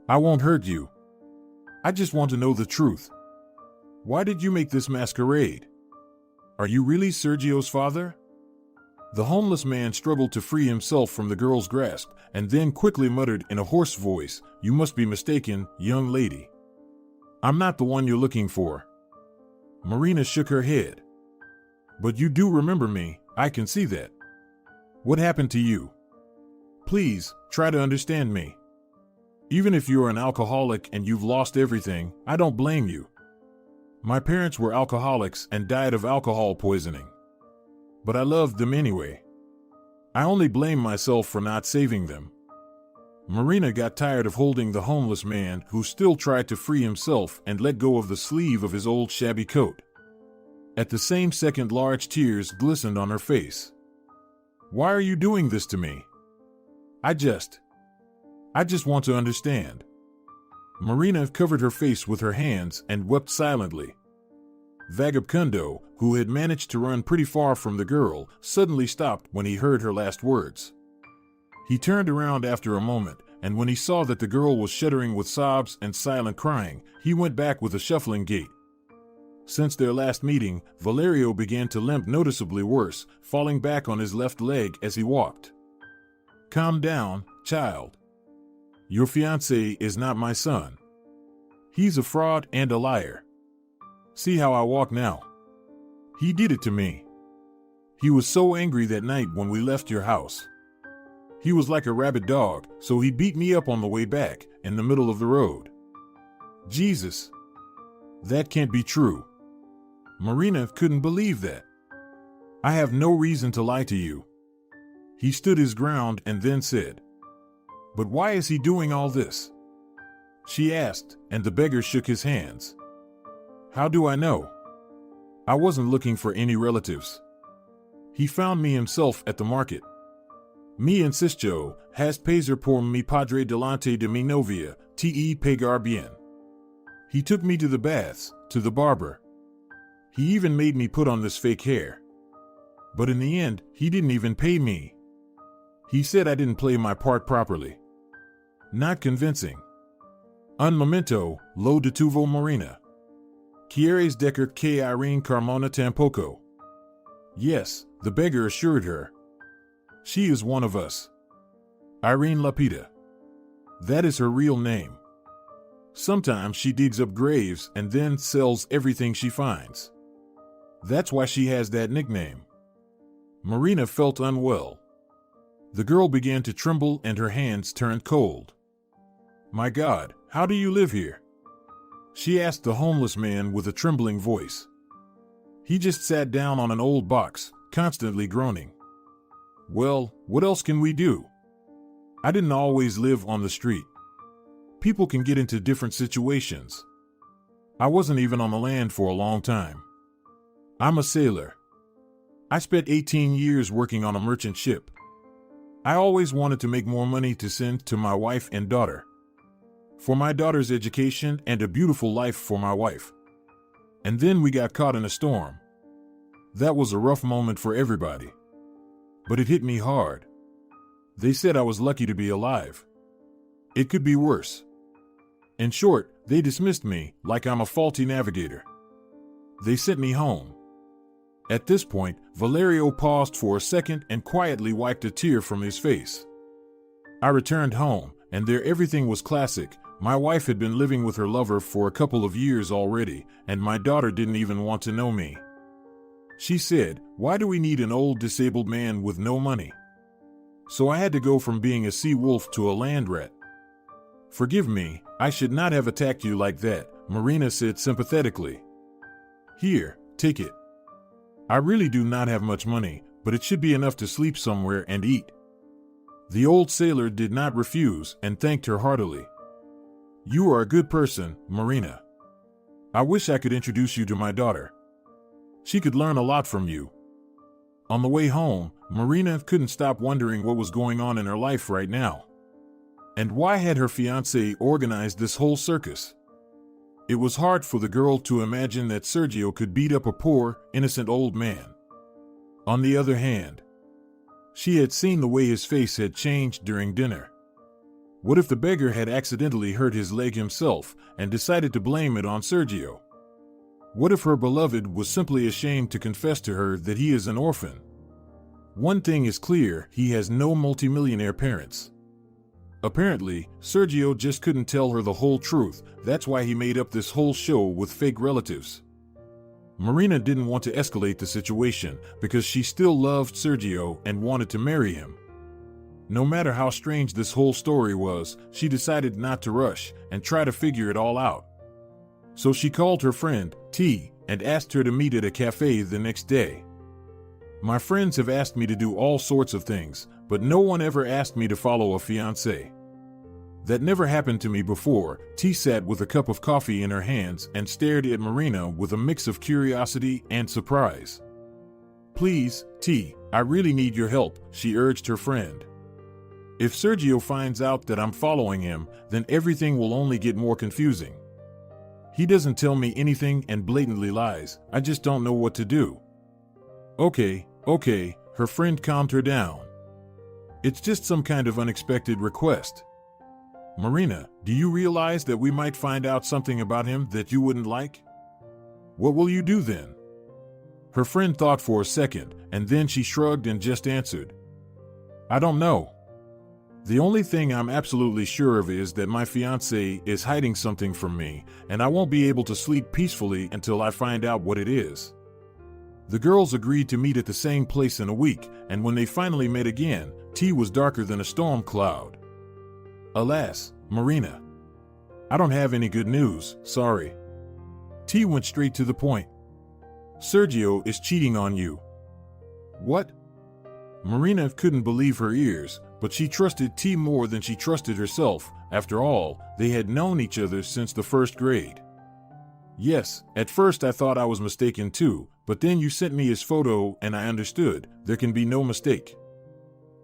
I won't hurt you. I just want to know the truth. Why did you make this masquerade? Are you really Sergio's father? The homeless man struggled to free himself from the girl's grasp and then quickly muttered in a hoarse voice, You must be mistaken, young lady. I'm not the one you're looking for. Marina shook her head. But you do remember me, I can see that. What happened to you? Please, try to understand me. Even if you're an alcoholic and you've lost everything, I don't blame you. My parents were alcoholics and died of alcohol poisoning. But I loved them anyway. I only blame myself for not saving them. Marina got tired of holding the homeless man who still tried to free himself and let go of the sleeve of his old shabby coat. At the same second, large tears glistened on her face. Why are you doing this to me? I just want to understand. Marina covered her face with her hands and wept silently. Vagabundo, who had managed to run pretty far from the girl, suddenly stopped when he heard her last words. He turned around after a moment, and when he saw that the girl was shuddering with sobs and silent crying, he went back with a shuffling gait. Since their last meeting, Valerio began to limp noticeably worse, falling back on his left leg as he walked. Calm down, child. Your fiancé is not my son. He's a fraud and a liar. See how I walk now? He did it to me. He was so angry that night when we left your house. He was like a rabid dog, so he beat me up on the way back, in the middle of the road. Jesus. That can't be true. Marina couldn't believe that. I have no reason to lie to you. He stood his ground and then said, But why is he doing all this? She asked, and the beggar shook his hands. How do I know? I wasn't looking for any relatives. He found me himself at the market. Me and Sergio has peser por mi padre delante de mi novia, te pegar bien. He took me to the baths, to the barber. He even made me put on this fake hair. But in the end, he didn't even pay me. He said I didn't play my part properly. Not convincing. Un momento, lo detuvo Marina. ¿Quieres decir que Irene Carmona tampoco? Yes, the beggar assured her. She is one of us. Irene Lapita. That is her real name. Sometimes she digs up graves and then sells everything she finds. That's why she has that nickname. Marina felt unwell. The girl began to tremble and her hands turned cold. My God, how do you live here? She asked the homeless man with a trembling voice. He just sat down on an old box, constantly groaning. Well, what else can we do? I didn't always live on the street. People can get into different situations. I wasn't even on the land for a long time. I'm a sailor. I spent 18 years working on a merchant ship. I always wanted to make more money to send to my wife and daughter. For my daughter's education and a beautiful life for my wife. And then we got caught in a storm. That was a rough moment for everybody. But it hit me hard. They said I was lucky to be alive. It could be worse. In short, they dismissed me like I'm a faulty navigator. They sent me home. At this point, Valerio paused for a second and quietly wiped a tear from his face. I returned home, and there everything was classic. My wife had been living with her lover for a couple of years already, and my daughter didn't even want to know me. She said, "Why do we need an old disabled man with no money?" So I had to go from being a sea wolf to a land rat. "Forgive me, I should not have attacked you like that," Marina said sympathetically. "Here, take it. I really do not have much money, but it should be enough to sleep somewhere and eat." The old sailor did not refuse and thanked her heartily. "You are a good person, Marina. I wish I could introduce you to my daughter. She could learn a lot from you." On the way home, Marina couldn't stop wondering what was going on in her life right now. And why had her fiancé organized this whole circus? It was hard for the girl to imagine that Sergio could beat up a poor, innocent old man. On the other hand, she had seen the way his face had changed during dinner. What if the beggar had accidentally hurt his leg himself and decided to blame it on Sergio? What if her beloved was simply ashamed to confess to her that he is an orphan? One thing is clear, he has no multimillionaire parents. Apparently, Sergio just couldn't tell her the whole truth. That's why he made up this whole show with fake relatives. Marina didn't want to escalate the situation because she still loved Sergio and wanted to marry him. No matter how strange this whole story was, she decided not to rush and try to figure it all out. So she called her friend, T, and asked her to meet at a cafe the next day. "My friends have asked me to do all sorts of things, but no one ever asked me to follow a fiancé. That never happened to me before." T sat with a cup of coffee in her hands and stared at Marina with a mix of curiosity and surprise. "Please, T, I really need your help," she urged her friend. "If Sergio finds out that I'm following him, then everything will only get more confusing. He doesn't tell me anything and blatantly lies. I just don't know what to do." Okay, her friend calmed her down. "It's just some kind of unexpected request. Marina, do you realize that we might find out something about him that you wouldn't like? What will you do then?" Her friend thought for a second, and then she shrugged and just answered, "I don't know. The only thing I'm absolutely sure of is that my fiancé is hiding something from me, and I won't be able to sleep peacefully until I find out what it is." The girls agreed to meet at the same place in a week, and when they finally met again, T was darker than a storm cloud. "Alas, Marina, I don't have any good news, sorry." T went straight to the point. "Sergio is cheating on you." "What?" Marina couldn't believe her ears, but she trusted T more than she trusted herself. After all, they had known each other since the first grade. "Yes, at first I thought I was mistaken too, but then you sent me his photo and I understood. There can be no mistake.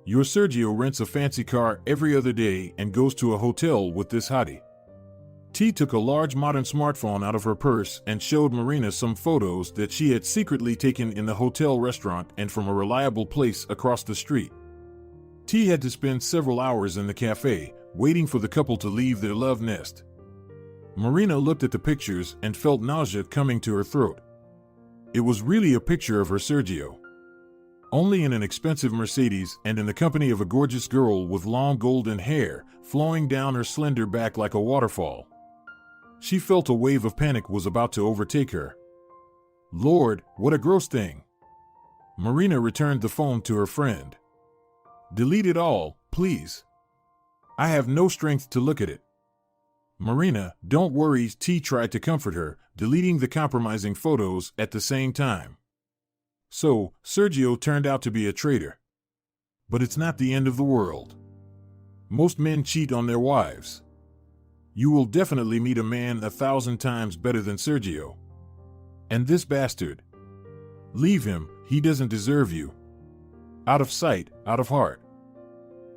Your Sergio rents a fancy car every other day and goes to a hotel with this hottie." T took a large modern smartphone out of her purse and showed Marina some photos that she had secretly taken in the hotel restaurant and from a reliable place across the street. T had to spend several hours in the cafe, waiting for the couple to leave their love nest. Marina looked at the pictures and felt nausea coming to her throat. It was really a picture of her Sergio. Only in an expensive Mercedes and in the company of a gorgeous girl with long golden hair flowing down her slender back like a waterfall. She felt a wave of panic was about to overtake her. Lord, what a gross thing. Marina returned the phone to her friend. "Delete it all, please. I have no strength to look at it." "Marina, don't worry," T tried to comfort her, deleting the compromising photos at the same time. So, Sergio turned out to be a traitor. But it's not the end of the world. Most men cheat on their wives. You will definitely meet a man 1,000 times better than Sergio. And this bastard. Leave him, he doesn't deserve you. Out of sight, out of heart.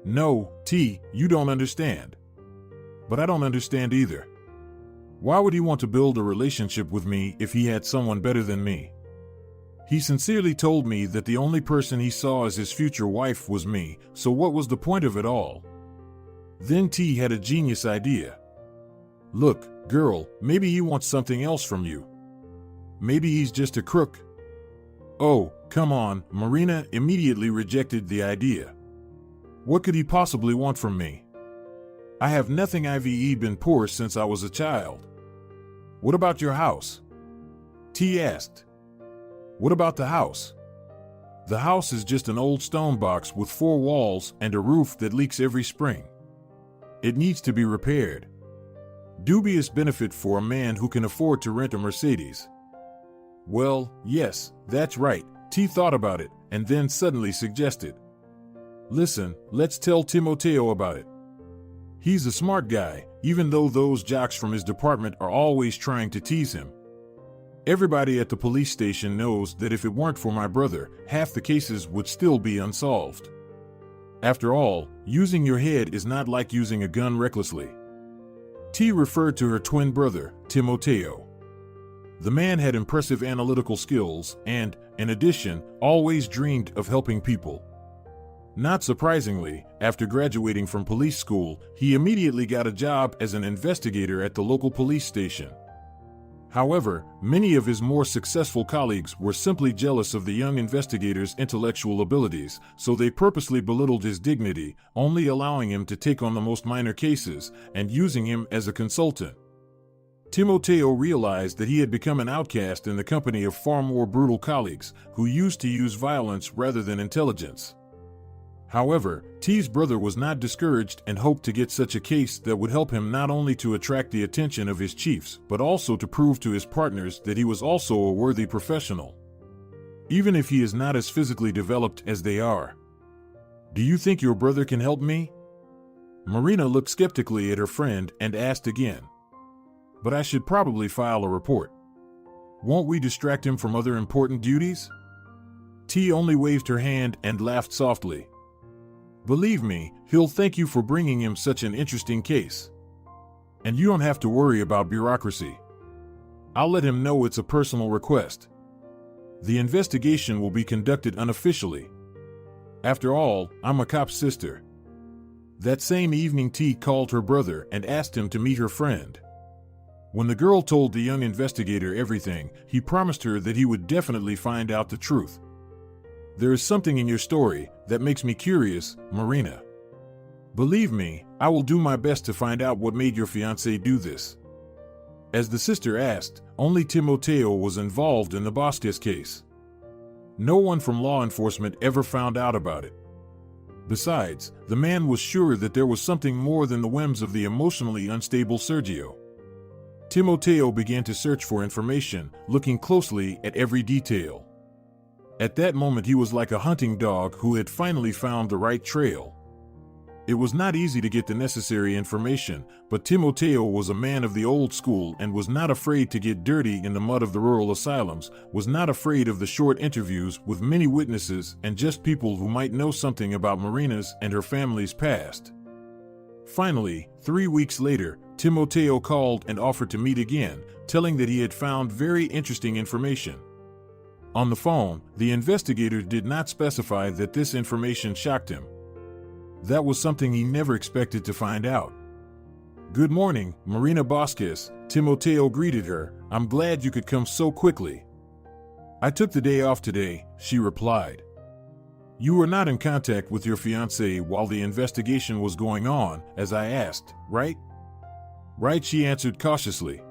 No, T, you don't understand. But I don't understand either. Why would he want to build a relationship with me if he had someone better than me? He sincerely told me that the only person he saw as his future wife was me, so what was the point of it all? Then T had a genius idea. Look, girl, maybe he wants something else from you. Maybe he's just a crook. Oh, come on, Marina immediately rejected the idea. What could he possibly want from me? I have nothing I've been poor since I was a child. What about your house? T asked. What about the house? The house is just an old stone box with 4 walls and a roof that leaks every spring. It needs to be repaired. Dubious benefit for a man who can afford to rent a Mercedes. Well, yes, that's right. T thought about it and then suddenly suggested. Listen, let's tell Timoteo about it. He's a smart guy, even though those jocks from his department are always trying to tease him. Everybody at the police station knows that if it weren't for my brother, half the cases would still be unsolved. After all, using your head is not like using a gun recklessly. T referred to her twin brother, Timoteo. The man had impressive analytical skills and, in addition, always dreamed of helping people. Not surprisingly, after graduating from police school, he immediately got a job as an investigator at the local police station. However, many of his more successful colleagues were simply jealous of the young investigator's intellectual abilities, so they purposely belittled his dignity, only allowing him to take on the most minor cases and using him as a consultant. Timoteo realized that he had become an outcast in the company of far more brutal colleagues who used to use violence rather than intelligence. However, T's brother was not discouraged and hoped to get such a case that would help him not only to attract the attention of his chiefs, but also to prove to his partners that he was also a worthy professional. Even if he is not as physically developed as they are. Do you think your brother can help me? Marina looked skeptically at her friend and asked again. But I should probably file a report. Won't we distract him from other important duties? T only waved her hand and laughed softly. Believe me, he'll thank you for bringing him such an interesting case. And you don't have to worry about bureaucracy. I'll let him know it's a personal request. The investigation will be conducted unofficially. After all, I'm a cop's sister. That same evening T called her brother and asked him to meet her friend. When the girl told the young investigator everything, he promised her that he would definitely find out the truth. There is something in your story that makes me curious, Marina. Believe me, I will do my best to find out what made your fiancé do this. As the sister asked, only Timoteo was involved in the Vasquez case. No one from law enforcement ever found out about it. Besides, the man was sure that there was something more than the whims of the emotionally unstable Sergio. Timoteo began to search for information, looking closely at every detail. At that moment he was like a hunting dog who had finally found the right trail. It was not easy to get the necessary information, but Timoteo was a man of the old school and was not afraid to get dirty in the mud of the rural asylums, was not afraid of the short interviews with many witnesses and just people who might know something about Marina's and her family's past. Finally, 3 weeks later, Timoteo called and offered to meet again, telling that he had found very interesting information. On the phone, the investigator did not specify that this information shocked him. That was something he never expected to find out. Good morning, Marina Vasquez, Timoteo greeted her. I'm glad you could come so quickly. I took the day off today, she replied. You were not in contact with your fiancé while the investigation was going on, as I asked, right? Right, she answered cautiously.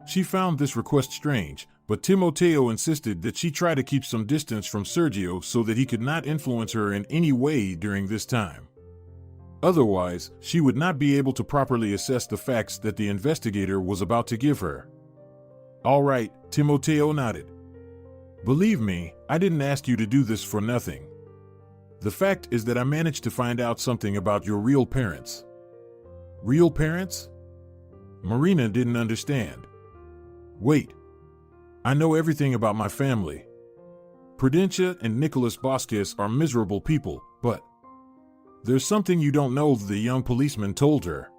She found this request strange, but Timoteo insisted that she try to keep some distance from Sergio so that he could not influence her in any way during this time. Otherwise, she would not be able to properly assess the facts that the investigator was about to give her. All right, Timoteo nodded. Believe me, I didn't ask you to do this for nothing. The fact is that I managed to find out something about your real parents. Real parents? Marina didn't understand. Wait. I know everything about my family. Prudencia and Nicholas Vasquez are miserable people, but there's something you don't know, the young policeman told her.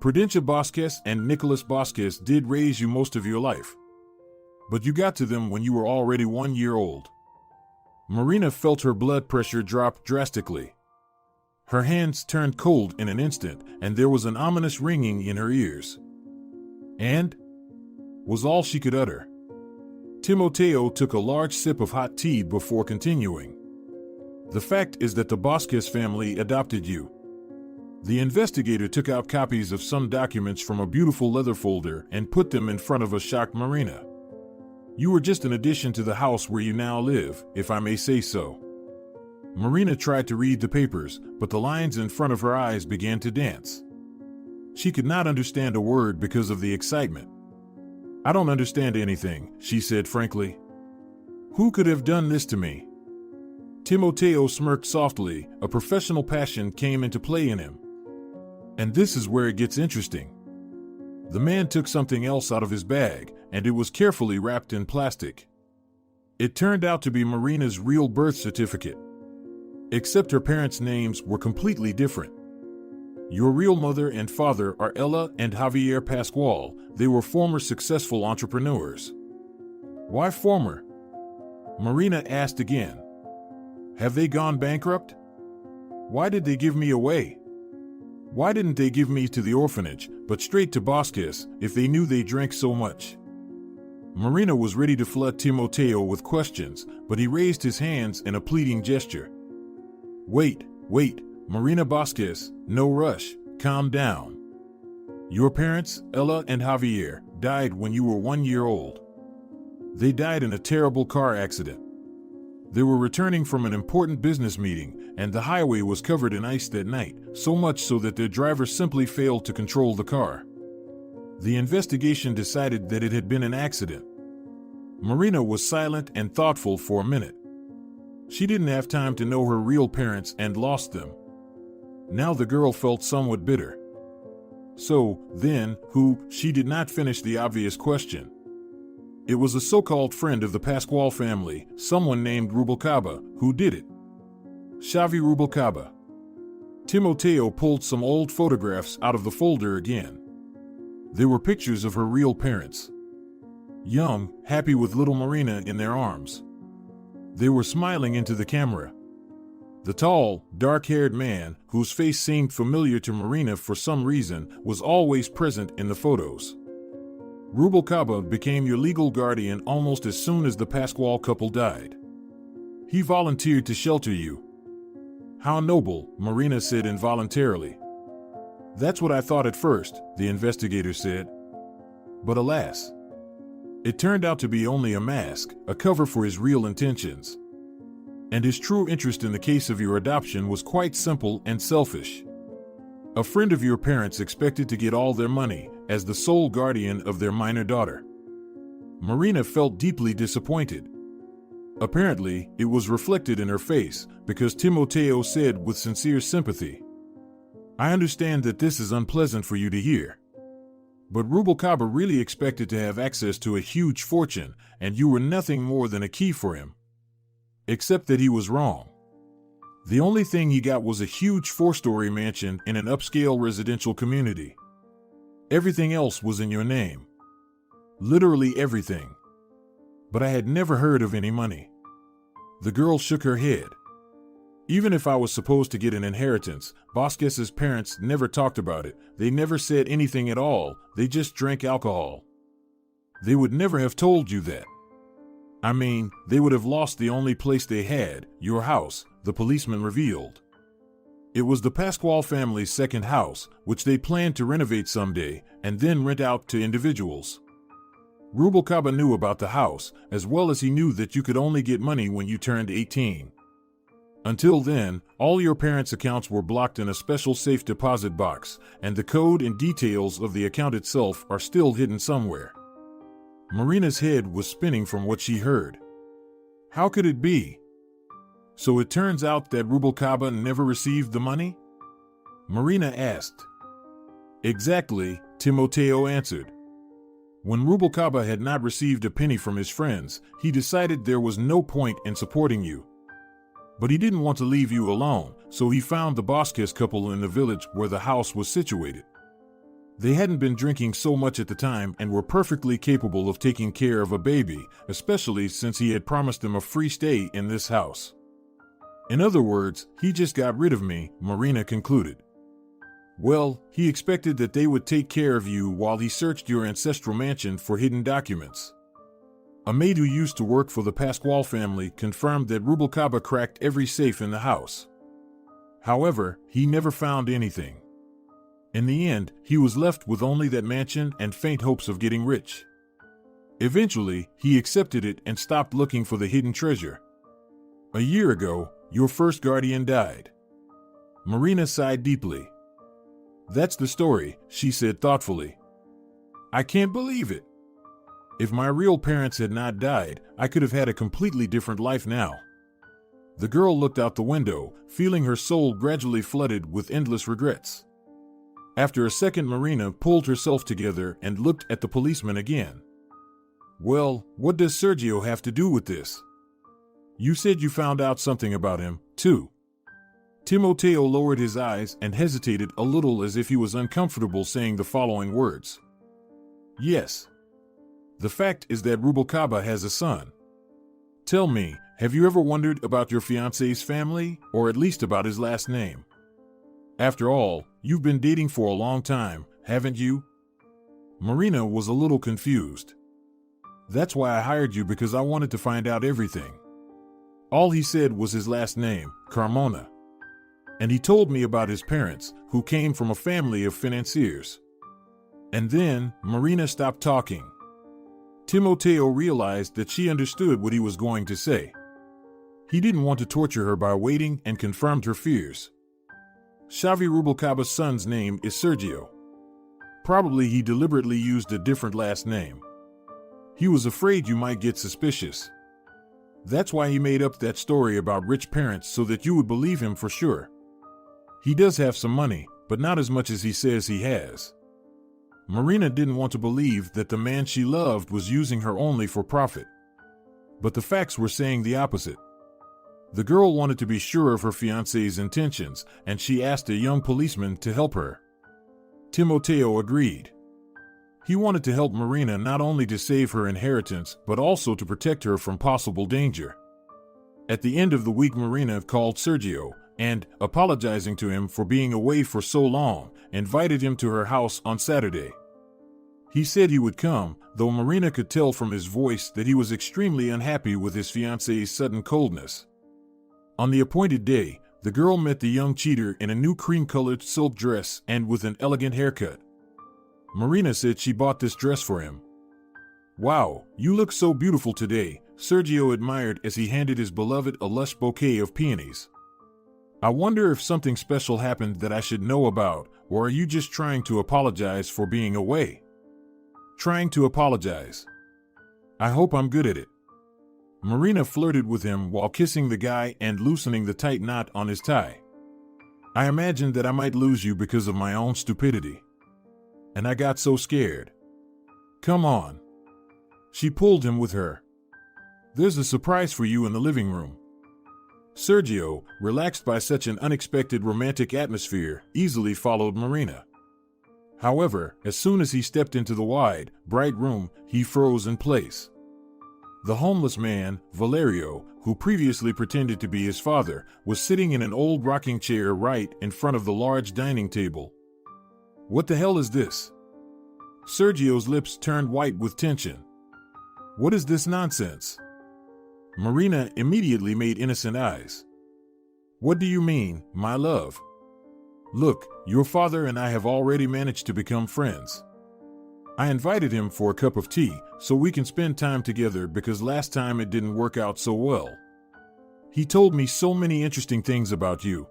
Prudencia Vasquez and Nicholas Vasquez did raise you most of your life. But you got to them when you were already 1 year old. Marina felt her blood pressure drop drastically. Her hands turned cold in an instant, and there was an ominous ringing in her ears. And? Was all she could utter. Timoteo took a large sip of hot tea before continuing. The fact is that the Vasquez family adopted you. The investigator took out copies of some documents from a beautiful leather folder and put them in front of a shocked Marina. You were just an addition to the house where you now live, if I may say so. Marina tried to read the papers, but the lines in front of her eyes began to dance. She could not understand a word because of the excitement. I don't understand anything, she said frankly. Who could have done this to me? Timoteo smirked softly. A professional passion came into play in him. And this is where it gets interesting. The man took something else out of his bag, and it was carefully wrapped in plastic. It turned out to be Marina's real birth certificate. Except her parents' names were completely different. Your real mother and father are Ella and Javier Pascual. They were former successful entrepreneurs. Why former? Marina asked again. Have they gone bankrupt? Why did they give me away? Why didn't they give me to the orphanage, but straight to Bosques, if they knew they drank so much? Marina was ready to flood Timoteo with questions, but he raised his hands in a pleading gesture. Wait, Marina Bosques, no rush, calm down. Your parents, Ella and Javier, died when you were 1 year old. They died in a terrible car accident. They were returning from an important business meeting, and the highway was covered in ice that night, so much so that their driver simply failed to control the car. The investigation decided that it had been an accident. Marina was silent and thoughtful for a minute. She didn't have time to know her real parents and lost them. Now the girl felt somewhat bitter. So, then, who? She did not finish the obvious question. It was a so-called friend of the Pascual family, someone named Rubalcaba, who did it. Xavi Rubalcaba. Timoteo pulled some old photographs out of the folder again. They were pictures of her real parents. Young, happy with little Marina in their arms. They were smiling into the camera. The tall, dark-haired man, whose face seemed familiar to Marina for some reason, was always present in the photos. Rubalcaba became your legal guardian almost as soon as the Pascual couple died. He volunteered to shelter you. How noble, Marina said involuntarily. That's what I thought at first, the investigator said. But alas, it turned out to be only a mask, a cover for his real intentions. And his true interest in the case of your adoption was quite simple and selfish. A friend of your parents expected to get all their money, as the sole guardian of their minor daughter. Marina felt deeply disappointed. Apparently, it was reflected in her face, because Timoteo said with sincere sympathy, I understand that this is unpleasant for you to hear. But Rubalcaba really expected to have access to a huge fortune, and you were nothing more than a key for him. Except that he was wrong. The only thing he got was a huge 4-story mansion in an upscale residential community. Everything else was in your name. Literally everything. But I had never heard of any money. The girl shook her head. Even if I was supposed to get an inheritance, Bosquez's parents never talked about it. They never said anything at all. They just drank alcohol. They would never have told you that. I mean, they would have lost the only place they had, your house, the policeman revealed. It was the Pascual family's second house, which they planned to renovate someday, and then rent out to individuals. Rubalcaba knew about the house, as well as he knew that you could only get money when you turned 18. Until then, all your parents' accounts were blocked in a special safe deposit box, and the code and details of the account itself are still hidden somewhere. Marina's head was spinning from what she heard. How could it be? So it turns out that Rubalcaba never received the money? Marina asked. Exactly, Timoteo answered. When Rubalcaba had not received a penny from his friends, he decided there was no point in supporting you. But he didn't want to leave you alone, so he found the Bosques couple in the village where the house was situated. They hadn't been drinking so much at the time and were perfectly capable of taking care of a baby, especially since he had promised them a free stay in this house. In other words, he just got rid of me, Marina concluded. Well, he expected that they would take care of you while he searched your ancestral mansion for hidden documents. A maid who used to work for the Pascual family confirmed that Rubalcaba cracked every safe in the house. However, he never found anything. In the end, he was left with only that mansion and faint hopes of getting rich. Eventually, he accepted it and stopped looking for the hidden treasure. A year ago, your first guardian died. Marina sighed deeply. That's the story, she said thoughtfully. I can't believe it. If my real parents had not died, I could have had a completely different life now. The girl looked out the window, feeling her soul gradually flooded with endless regrets. After a second, Marina pulled herself together and looked at the policeman again. Well, what does Sergio have to do with this? You said you found out something about him, too. Timoteo lowered his eyes and hesitated a little as if he was uncomfortable saying the following words. Yes. The fact is that Rubalcaba has a son. Tell me, have you ever wondered about your fiancé's family, or at least about his last name? After all, you've been dating for a long time, haven't you? Marina was a little confused. That's why I hired you, because I wanted to find out everything. All he said was his last name, Carmona. And he told me about his parents, who came from a family of financiers. And then, Marina stopped talking. Timoteo realized that she understood what he was going to say. He didn't want to torture her by waiting and confirmed her fears. Xavi Rubalcaba's son's name is Sergio. Probably he deliberately used a different last name. He was afraid you might get suspicious. That's why he made up that story about rich parents, so that you would believe him for sure. He does have some money, but not as much as he says he has. Marina didn't want to believe that the man she loved was using her only for profit. But the facts were saying the opposite. The girl wanted to be sure of her fiancé's intentions, and she asked a young policeman to help her. Timoteo agreed. He wanted to help Marina not only to save her inheritance, but also to protect her from possible danger. At the end of the week, Marina called Sergio, and, apologizing to him for being away for so long, invited him to her house on Saturday. He said he would come, though Marina could tell from his voice that he was extremely unhappy with his fiancé's sudden coldness. On the appointed day, the girl met the young cheater in a new cream-colored silk dress and with an elegant haircut. Marina said she bought this dress for him. Wow, you look so beautiful today, Sergio admired as he handed his beloved a lush bouquet of peonies. I wonder if something special happened that I should know about, or are you just trying to apologize for being away? Trying to apologize. I hope I'm good at it. Marina flirted with him while kissing the guy and loosening the tight knot on his tie. I imagined that I might lose you because of my own stupidity. And I got so scared. Come on. She pulled him with her. There's a surprise for you in the living room. Sergio, relaxed by such an unexpected romantic atmosphere, easily followed Marina. However, as soon as he stepped into the wide, bright room, he froze in place. The homeless man, Valerio, who previously pretended to be his father, was sitting in an old rocking chair right in front of the large dining table. What the hell is this? Sergio's lips turned white with tension. What is this nonsense? Marina immediately made innocent eyes. What do you mean, my love? Look, your father and I have already managed to become friends. I invited him for a cup of tea so we can spend time together because last time it didn't work out so well. He told me so many interesting things about you.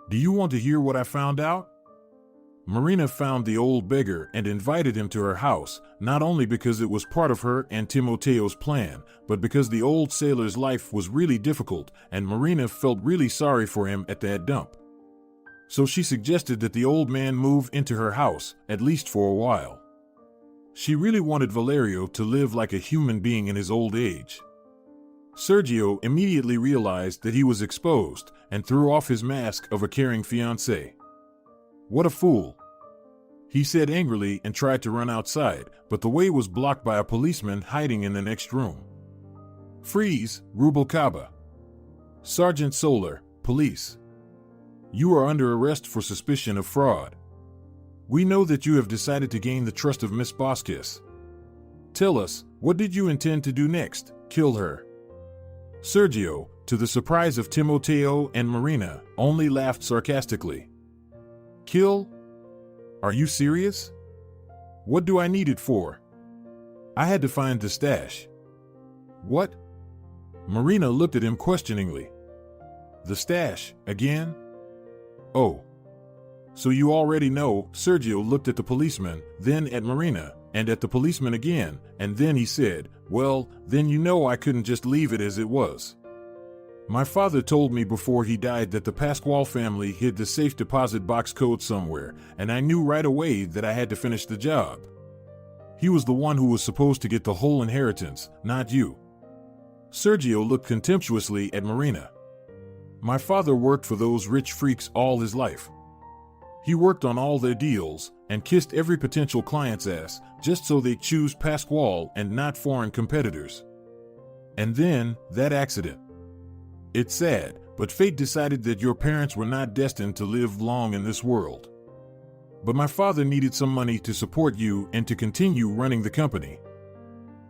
Do you want to hear what I found out? Marina found the old beggar and invited him to her house, not only because it was part of her and Timoteo's plan, but because the old sailor's life was really difficult and Marina felt really sorry for him at that dump. So she suggested that the old man move into her house, at least for a while. She really wanted Valerio to live like a human being in his old age. Sergio immediately realized that he was exposed and threw off his mask of a caring fiancé. What a fool! He said angrily and tried to run outside, but the way was blocked by a policeman hiding in the next room. Freeze, Rubalcaba. Sergeant Solar, police. You are under arrest for suspicion of fraud. We know that you have decided to gain the trust of Miss Vasquez. Tell us, what did you intend to do next? Kill her? Sergio, to the surprise of Timoteo and Marina, only laughed sarcastically. Kill? Are you serious? What do I need it for? I had to find the stash. What? Marina looked at him questioningly. The stash, again? Oh. So you already know. Sergio looked at the policeman, then at Marina, and at the policeman again, and then he said, well, then you know I couldn't just leave it as it was. My father told me before he died that the Pasquale family hid the safe deposit box code somewhere, and I knew right away that I had to finish the job. He was the one who was supposed to get the whole inheritance, not you. Sergio looked contemptuously at Marina. My father worked for those rich freaks all his life. He worked on all their deals and kissed every potential client's ass just so they choose Pasquale and not foreign competitors. And then, that accident. It's sad, but fate decided that your parents were not destined to live long in this world. But my father needed some money to support you and to continue running the company.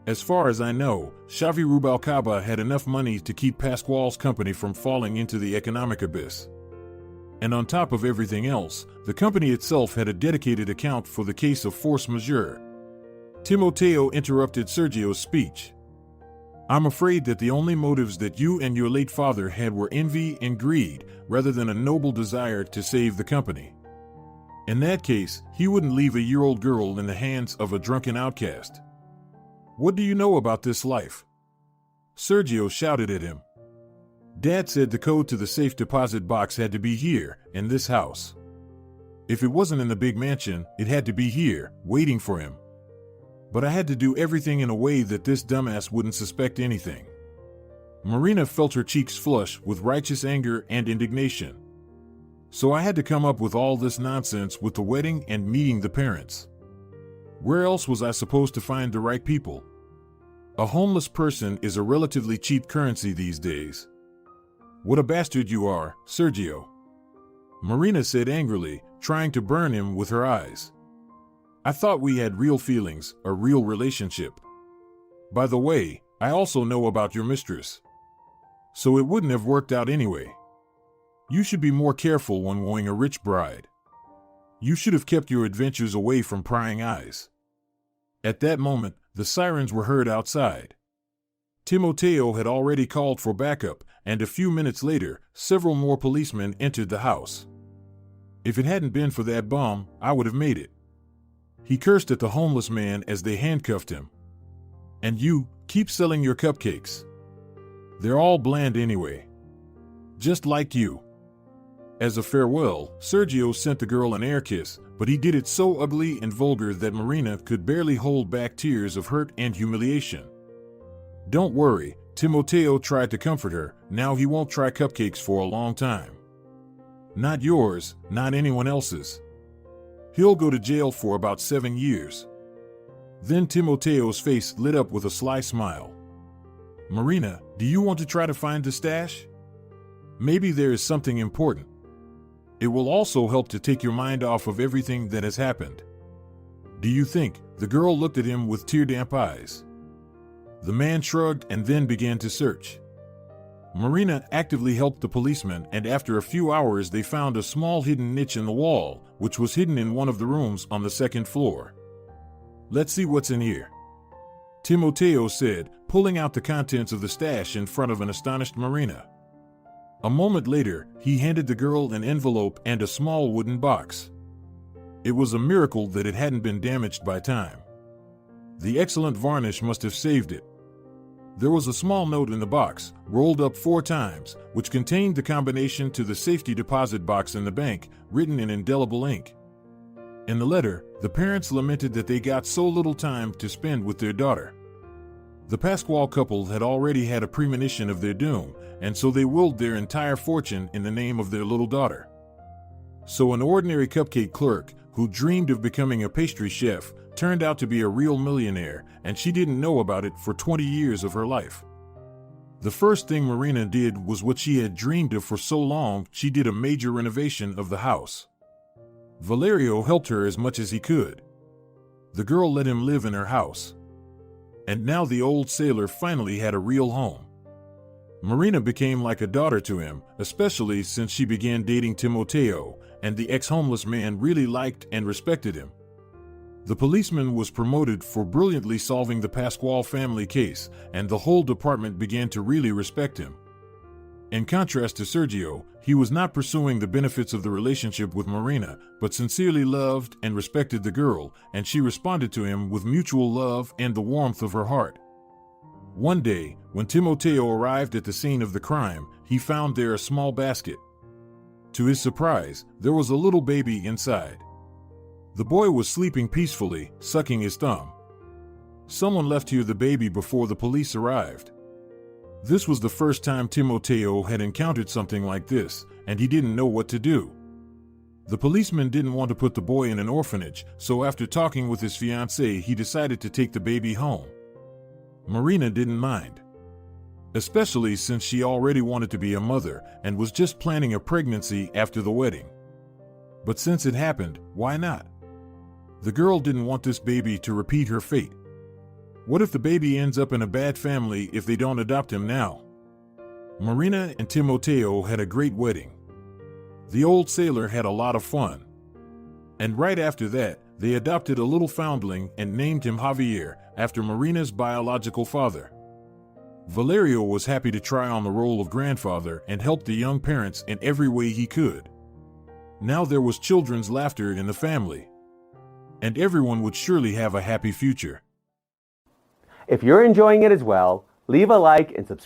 As far as I know, Xavi Rubalcaba had enough money to keep Pasquale's company from falling into the economic abyss. And on top of everything else, the company itself had a dedicated account for the case of force majeure. Timoteo interrupted Sergio's speech. I'm afraid that the only motives that you and your late father had were envy and greed, rather than a noble desire to save the company. In that case, he wouldn't leave a year-old girl in the hands of a drunken outcast. What do you know about this life? Sergio shouted at him. Dad said the code to the safe deposit box had to be here, in this house. If it wasn't in the big mansion, it had to be here, waiting for him. But I had to do everything in a way that this dumbass wouldn't suspect anything. Marina felt her cheeks flush with righteous anger and indignation. So I had to come up with all this nonsense with the wedding and meeting the parents. Where else was I supposed to find the right people? A homeless person is a relatively cheap currency these days. What a bastard you are, Sergio. Marina said angrily, trying to burn him with her eyes. I thought we had real feelings, a real relationship. By the way, I also know about your mistress. So it wouldn't have worked out anyway. You should be more careful when wooing a rich bride. You should have kept your adventures away from prying eyes. At that moment, the sirens were heard outside. Timoteo had already called for backup, and a few minutes later, several more policemen entered the house. If it hadn't been for that bum, I would have made it. He cursed at the homeless man as they handcuffed him. And you, keep selling your cupcakes. They're all bland anyway. Just like you. As a farewell, Sergio sent the girl an air kiss, but he did it so ugly and vulgar that Marina could barely hold back tears of hurt and humiliation. Don't worry, Timoteo tried to comfort her, now he won't try cupcakes for a long time. Not yours, not anyone else's. He'll go to jail for about 7 years. Then Timoteo's face lit up with a sly smile. Marina, do you want to try to find the stash? Maybe there is something important. It will also help to take your mind off of everything that has happened. Do you think? The girl looked at him with tear-damp eyes. The man shrugged and then began to search. Marina actively helped the policeman, and after a few hours they found a small hidden niche in the wall, which was hidden in one of the rooms on the second floor. Let's see what's in here, Timoteo said, pulling out the contents of the stash in front of an astonished Marina. A moment later, he handed the girl an envelope and a small wooden box. It was a miracle that it hadn't been damaged by time. The excellent varnish must have saved it. There was a small note in the box, rolled up 4 times, which contained the combination to the safety deposit box in the bank, written in indelible ink. In the letter, the parents lamented that they got so little time to spend with their daughter. The Pasquale couple had already had a premonition of their doom, and so they willed their entire fortune in the name of their little daughter. So an ordinary cupcake clerk, who dreamed of becoming a pastry chef, turned out to be a real millionaire, and she didn't know about it for 20 years of her life. The first thing Marina did was what she had dreamed of for so long. She did a major renovation of the house. Valerio helped her as much as he could. The girl let him live in her house. And now the old sailor finally had a real home. Marina became like a daughter to him, especially since she began dating Timoteo, and the ex-homeless man really liked and respected him. The policeman was promoted for brilliantly solving the Pasquale family case, and the whole department began to really respect him. In contrast to Sergio, he was not pursuing the benefits of the relationship with Marina, but sincerely loved and respected the girl, and she responded to him with mutual love and the warmth of her heart. One day, when Timoteo arrived at the scene of the crime, he found there a small basket. To his surprise, there was a little baby inside. The boy was sleeping peacefully, sucking his thumb. Someone left here the baby before the police arrived. This was the first time Timoteo had encountered something like this, and he didn't know what to do. The policeman didn't want to put the boy in an orphanage, so after talking with his fiancé, he decided to take the baby home. Marina didn't mind, especially since she already wanted to be a mother and was just planning a pregnancy after the wedding. But since it happened, why not? The girl didn't want this baby to repeat her fate. What if the baby ends up in a bad family if they don't adopt him now? Marina and Timoteo had a great wedding. The old sailor had a lot of fun. And right after that, they adopted a little foundling and named him Javier, after Marina's biological father. Valerio was happy to try on the role of grandfather and help the young parents in every way he could. Now there was children's laughter in the family, and everyone would surely have a happy future. If you're enjoying it as well, leave a like and subscribe.